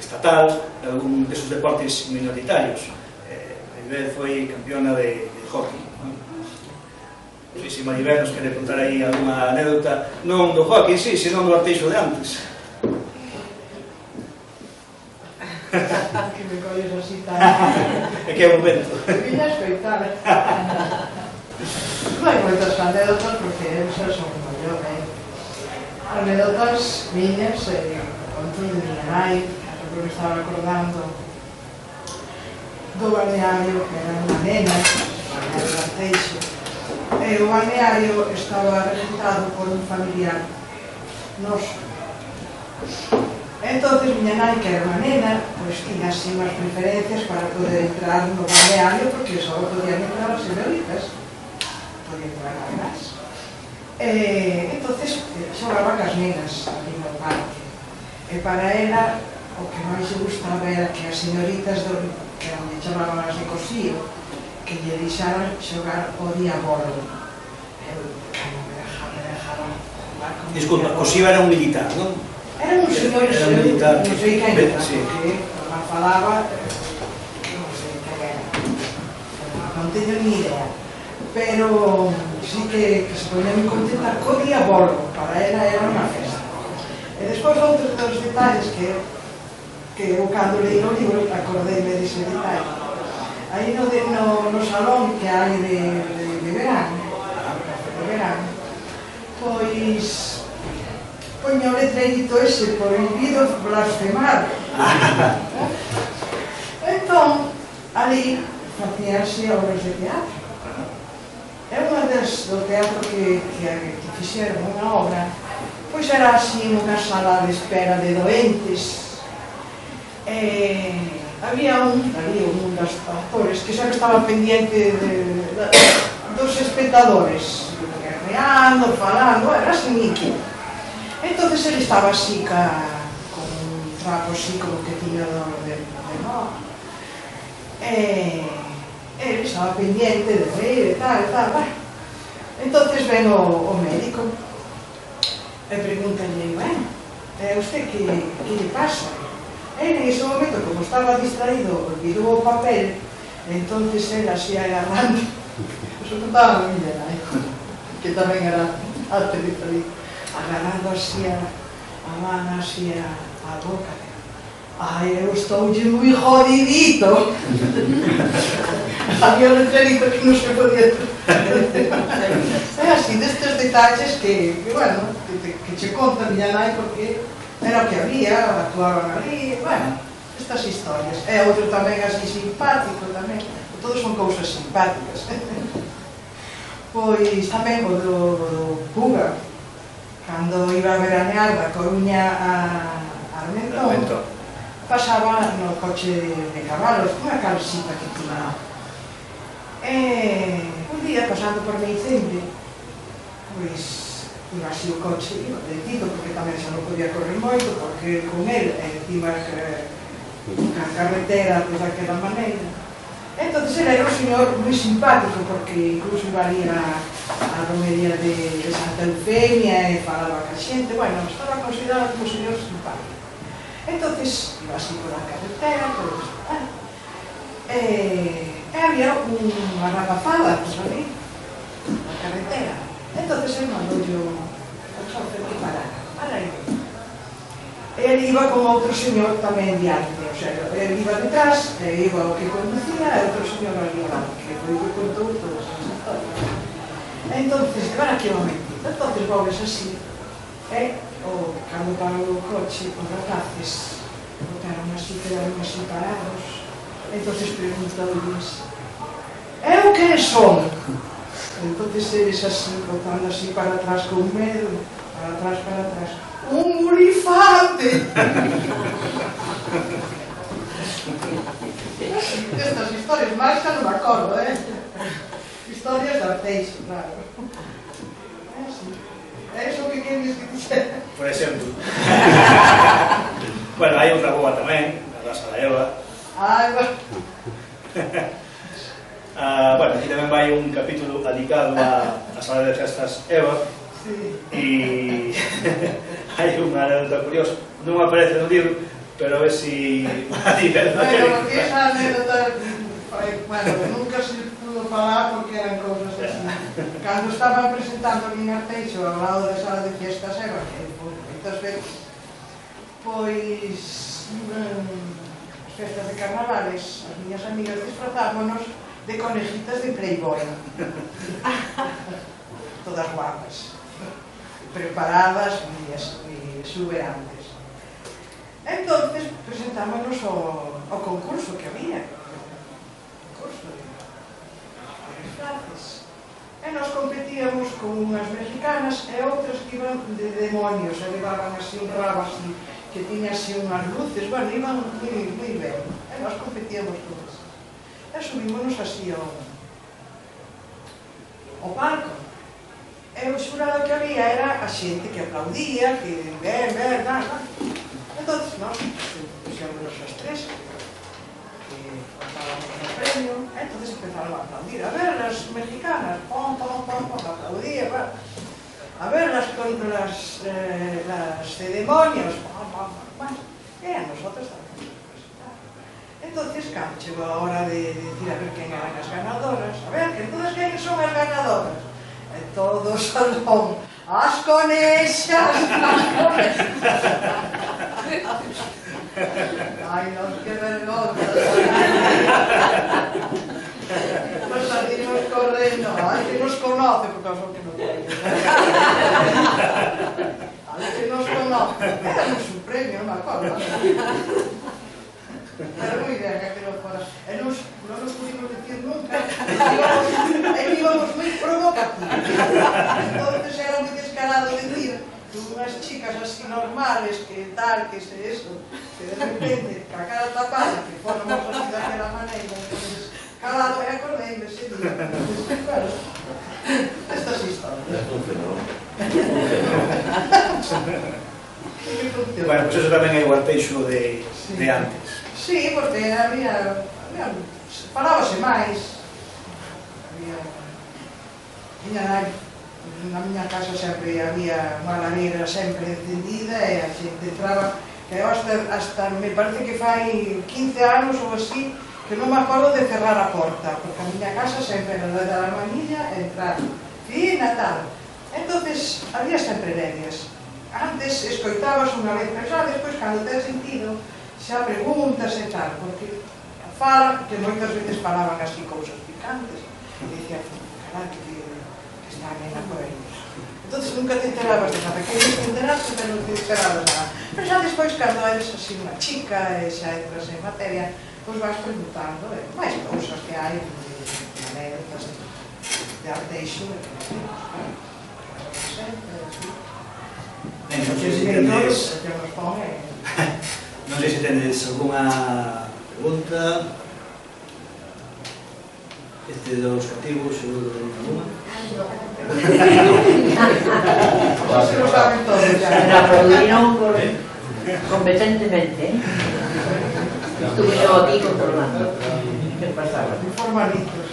estatal de algún desos deportes minoritarios. Maribel foi campeona de hockey. Non sei se Maribel nos quere contar aí alguna anécdota, non do hockey, sí, senón do arteixo de antes. Que me colles así tan... É que é un momento. Viña a escoitar. Non hai moitas anécdotas porque xa son como yo, anécdotas miñas, conto de miña nai, que me estaba acordando do balneario, que era unha nena, balneario de Arteixo, e o balneario estaba registrado por un familiar noso. E Entonces, miña nai, que era unha nena, pois tiña así unhas preferencias para poder entrar no balneario, porque só podían entrar as señoritas, podían entrar a más. Entonces, xogaba cas nenas ali no parque. E para ela, o que máis se gustaba era que as señoritas que onde chamaban as de Cosío, que lle deixaran xogar o día bolo. Eu me dejaban jugar con... Disculpa, Cosío era un militar, non? Era un señor, era un militar, non sei quen era, sí. porque non falaba, non sei quen era, non teño ni idea, pero sí que se ponía moi contenta co día bolo, para ela era unha festa. E despois outros dos detalles que eu cando leí o libro acordeime dese detalle. Aí no salón que hai de verano, pois poña o letreirito ese, prohibido blasfemar. Entón, ali facíanse obras de teatro. É unha do teatro que fixeron unha obra, pois era así unha sala de espera de doentes. Había un dos actores que sempre estaba pendiente dos espectadores, reando, falando, era así nítido. Entón, ele estaba así con un trapo así como que tiña de moda. Ele estaba pendiente de reír e tal. Entón, ven o médico e pregúntalle, bueno, usted que lle pasa? Ele, en ese momento, como estaba distraído, olvidou o papel, entón, ele así agarrando, eso non estaba moi bien, que tamén era arte distraído, agarrando así a man, así a boca. Ai, eu estoulle moi jodidito. Había un letrerito que non se podía ter. É así, destes detalles que bueno, que che conta miña nai, porque era o que había, actuaban ali, bueno, estas historias. E outro tamén así simpático tamén, todos son cousas simpáticas. Pois tamén o do Puga, cando iba a veranear da Coruña a Armentón, pasaba no coche de cabalos, unha calcita que tiña. Un día, pasando por Meicende, pois, iba así o coche, iba lentito, porque tamén xa non podía correr moito, porque con el, encima a carretera, pois daquela maneira. Entón, era un señor moi simpático, porque incluso iba ali a romería de Santa Eufemia e falaba ca xente, bueno, estaba considerado como un señor simpático. Entón, iba así por a carretera, todo isto. E había unha rapazada, pois ali, na carretera. Entón, ele mandou o chofer que parara, para aí. Ele iba con outro señor tamén diante, o sea, ele iba detrás, iba o que conducía, e outro señor ali ao lado, que foi o que contou todas as historias. Entón, para que momentito, entón volves así, cando parou o coche, os rapaces botaron así, quedaron así parados, entón preguntaulles, eu que son? Entón eles así, botando así para atrás con medo, para atrás, un olifante! Estas historias máis xa non me acordo, historias de Arteixo, claro. É iso que queres que dixera? Por exemplo. Bueno, hai outra boa tamén, na Raza da Eva. Bueno. Bueno, aquí tamén vai un capítulo dedicado á sala de festas Eva. E hai unha anécdota curiosa, non aparece no libro, pero a ver si a diverso. Bueno, porque esa anécdota, bueno, nunca se pudo falar porque eran cousas así. Cando estaban presentando en Arteixo ao lado da sala de fiestas Eva, que moitas veces, pois, as festas de carnavales, as miñas amigas disfrazámonos de conejitas de Playboy. Todas guapas, preparadas e exuberantes. Entonces presentámonos ao concurso que había, o concurso de disfraces. E nos competíamos con unhas mexicanas e outras que iban de demonios, e levaban así un rabo así que tiña así unhas luces, bueno, iban moi ben, e nós competíamos todos. E subímonos así ao palco. E o xurado que había era a xente que aplaudía, que ben, tal. Entón, nós puxémonos as tres, que contábamos o premio, e entón empezaron a aplaudir. A ver, as mexicanas, pom, aplaudía, a ver, las ceremonias, e a nosotros tamén. Entón, cando chegou a hora de decir a ver quen eran as ganadoras, a ver, entonces quen son as ganadoras? E todos son as conexas, Ai, non, que vergonza. Nos salimos correndo, ai, que nos conoce, porque son que non conoce. Ai, que nos conoce. Éramos un premio, non me acordo. Pero moi ben, aquilo fora. E non nos pudimos decir nunca. E íbamos moi provocativos. Entonces era moi descarado decir que unhas chicas así normales, que tal, que se eso, que de repente, ca cara tapada, que fóramos así daquela maneira, entonces, calado, e acordeime ese día. Claro, estas historias. Bueno, pues eso tamén é o Arteixo de antes. Sí, porque había falábase máis. Na miña casa sempre había unha lareira sempre encendida e a xente entraba, que hasta me parece que fai 15 anos ou así, que non me acordo de cerrar a porta, porque a miña casa sempre era da manilla e entrar fina tal. Entonces había sempre medias. Antes escoitabas unha vez, pero xa despois cando ten sentido xa preguntas e tal, porque fala, que moitas veces falaban así cousas picantes, e dicía, caralho, que está nena por aí. Entón nunca te enterabas de nada, que te enteraste, pero non te enterabas nada. Pero xa despois, cando eres así unha chica e xa entras en materia, pois vas preguntando, máis cousas que hai, de anécdotas, de Arteixo, Non sei se tenedes alguna pregunta. Este dos cativos, seguro que tenéis alguna. Se lo saben todos ya. La aplaudieron competentemente. Estuve yo aquí controlando. ¿Qué pasaba? Informalitos.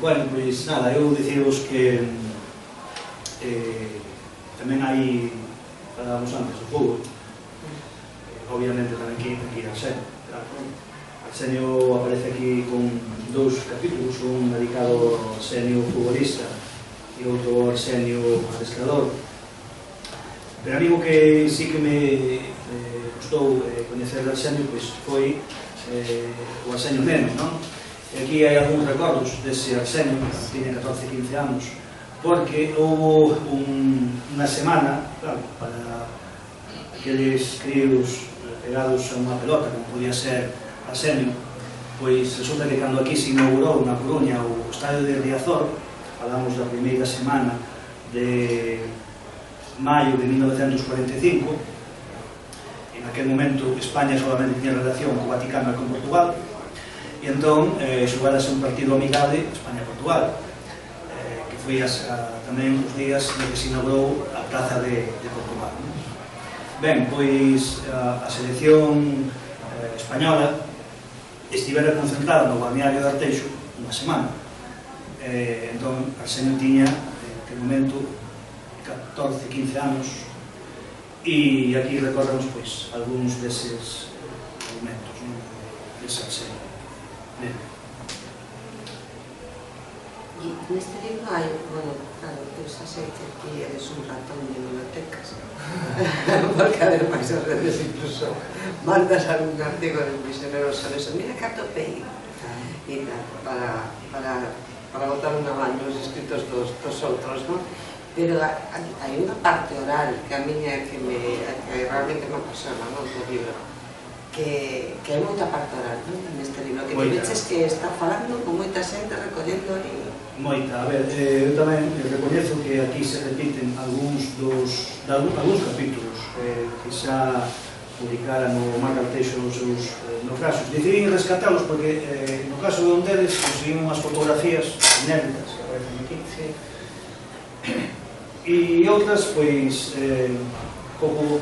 Bueno, pois nada, eu diciros que tamén hai, falábamos antes, o fútbol, obviamente tamén aquí Arsenio, claro. Arsenio aparece aquí con dous capítulos, un dedicado ao Arsenio futbolista e outro ao Arsenio adestrador. Pero a mí o que sí que me gustou coñecer de Arsenio pois foi o Arsenio neno, non? E aquí hai algúns recordos dese Arsenio, que tiña 14-15 anos, porque houve unha semana, claro, para aqueles críos pegados a unha pelota, como podía ser Arsenio, pois resulta que cando aquí se inaugurou na Coruña o estadio de Riazor, falamos da primeira semana de maio de 1945, en aquel momento España solamente tiña relación co Vaticano e con Portugal, e entón xogárase un partido amigable España-Portugal, que foi tamén os días no que se inaugurou a Praza de Portugal. Ben, pois a selección española estivera concentrada no balneario de Arteixo unha semana. Entón, Arsenio tiña, en aquel momento, 14-15 anos, e aquí recordamos pois algúns deses momentos, dese Arsenio. E neste libro hai, bueno, claro, eu xa sei que aquí eres un ratón de bibliotecas, porque ademais as veces incluso mandas algún artigo de misionero sobre eso, mira que atopei, e para botar unha man nos escritos dos outros, non? Pero hai unha parte oral que a miña que realmente me apasiona, non, do libro, que hai moita parte oral, non? Neste libro, que te veches que está falando con moita xente recollendo ali. Moita, a ver, eu tamén recoñezo que aquí se repiten algúns capítulos que xa publicaran o Mar Galteixo nos seus no casos. Decidín rescatalos porque no caso de un deles conseguimos unhas fotografías inéditas que aparecen aquí. E outras, pois, pouco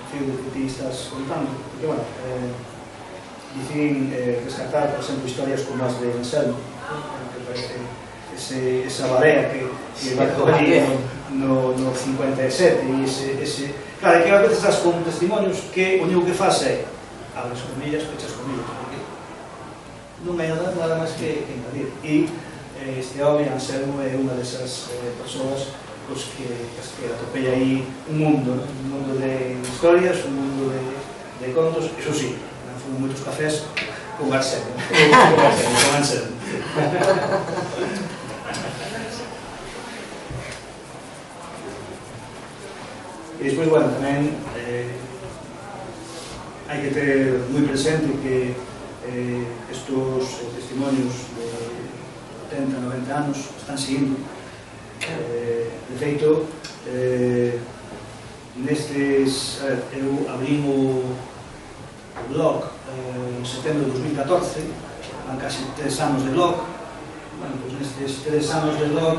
fío do que ti estás contando, porque, bueno, decidín rescatar, por exemplo, historias como as de Anselmo, que parece esa barea que barcou ali no 57, e ese... Claro, que a veces estás con testimonios que o único que faz é abres comillas, pechas comillas, porque non hai nada máis que engadir. E este home, Anselmo, é unha desas persoas que atopei aí un mundo de historias, un mundo de contos, iso sí, foron moitos cafés con Anselmo, con Anselmo. E despois, bueno, tamén hai que ter moi presente que estos testimonios de 80, 90 anos están seguindo. De feito, nestes... eu abrí o blog en setembro de 2014, van casi 3 anos de blog. Bueno, pois nestes 3 anos de blog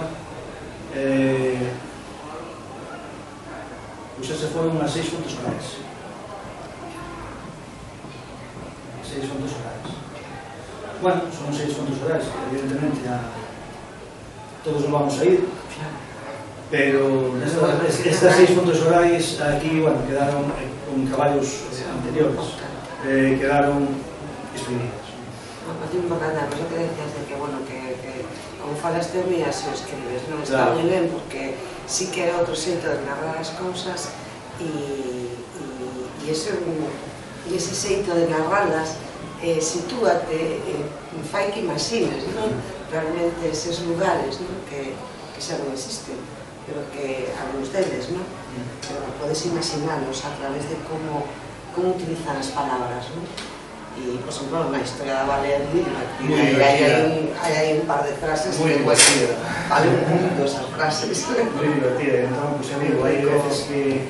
pois se foron unhas 6 fontes orales. 6 fontes orales. Bueno, son 6 fontes orales, evidentemente todos nos vamos a ir, pero estas 6 fontes orales aquí, bueno, quedaron con traballos anteriores, quedaron exprimidas. É importante, a cosa que decías de que, bueno, que como falas teorías se o escribes, non está moi ben, porque sí que é outro xeito de narrar as cousas e ese xeito de narrarlas sitúate, fai que imagines, non? Realmente eses lugares que xa non existen, pero que algúns deles, non? Pero podes imaginalos a través de como utilizan as palabras, non? E, por exemplo, na historia da balea é moi divertida, hai aí un par de frases moi divertida, vale un mundo esas frases. Moi divertida, entón, pois, amigo, hai veces que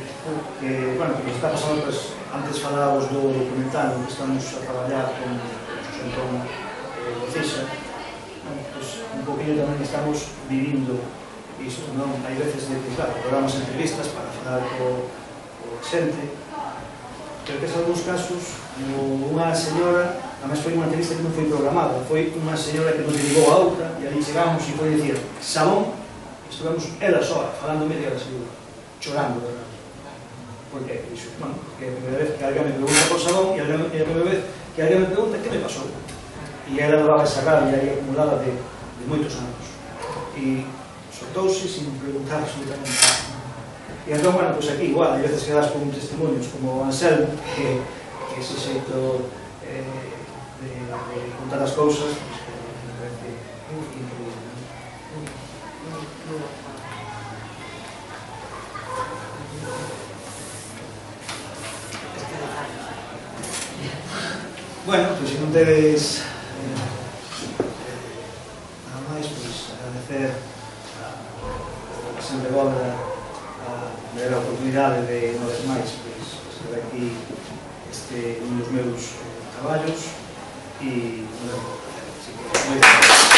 bueno, que está pasando, pues, antes falábamos do documental que estamos a traballar con Xosé Antón Gocixa, pues, un poquinho tamén estamos vivindo iso, non? Hai veces de que, claro, programas entrevistas para falar co xente, pero que en algúns casos, unha señora, además foi unha entrevista que non foi programada, foi unha señora que nos ligou a outra, e ali chegamos e foi dicir, Sabón, estivemos ela soa, falando media hora segura, chorando, verdad? Por qué? Dixo, bueno, que a primeira vez que alguén me pregunta por Sabón e a primeira vez que alguén me pregunta que me pasou. E ela levaba esa rabia aí acumulada de moitos anos. E soltouse sin preguntar absolutamente nada. E entón, bueno, pois aquí igual, hai veces que das con testimonios como Anselmo, que ese xeito de contar as cousas, pois que me parece increíble. Bueno, pois se non tedes nada máis, pois agradecer a xente Bóveda a oportunidade de, unha vez máis, estar aquí un dos meus traballos e, bueno, así que, moi ben.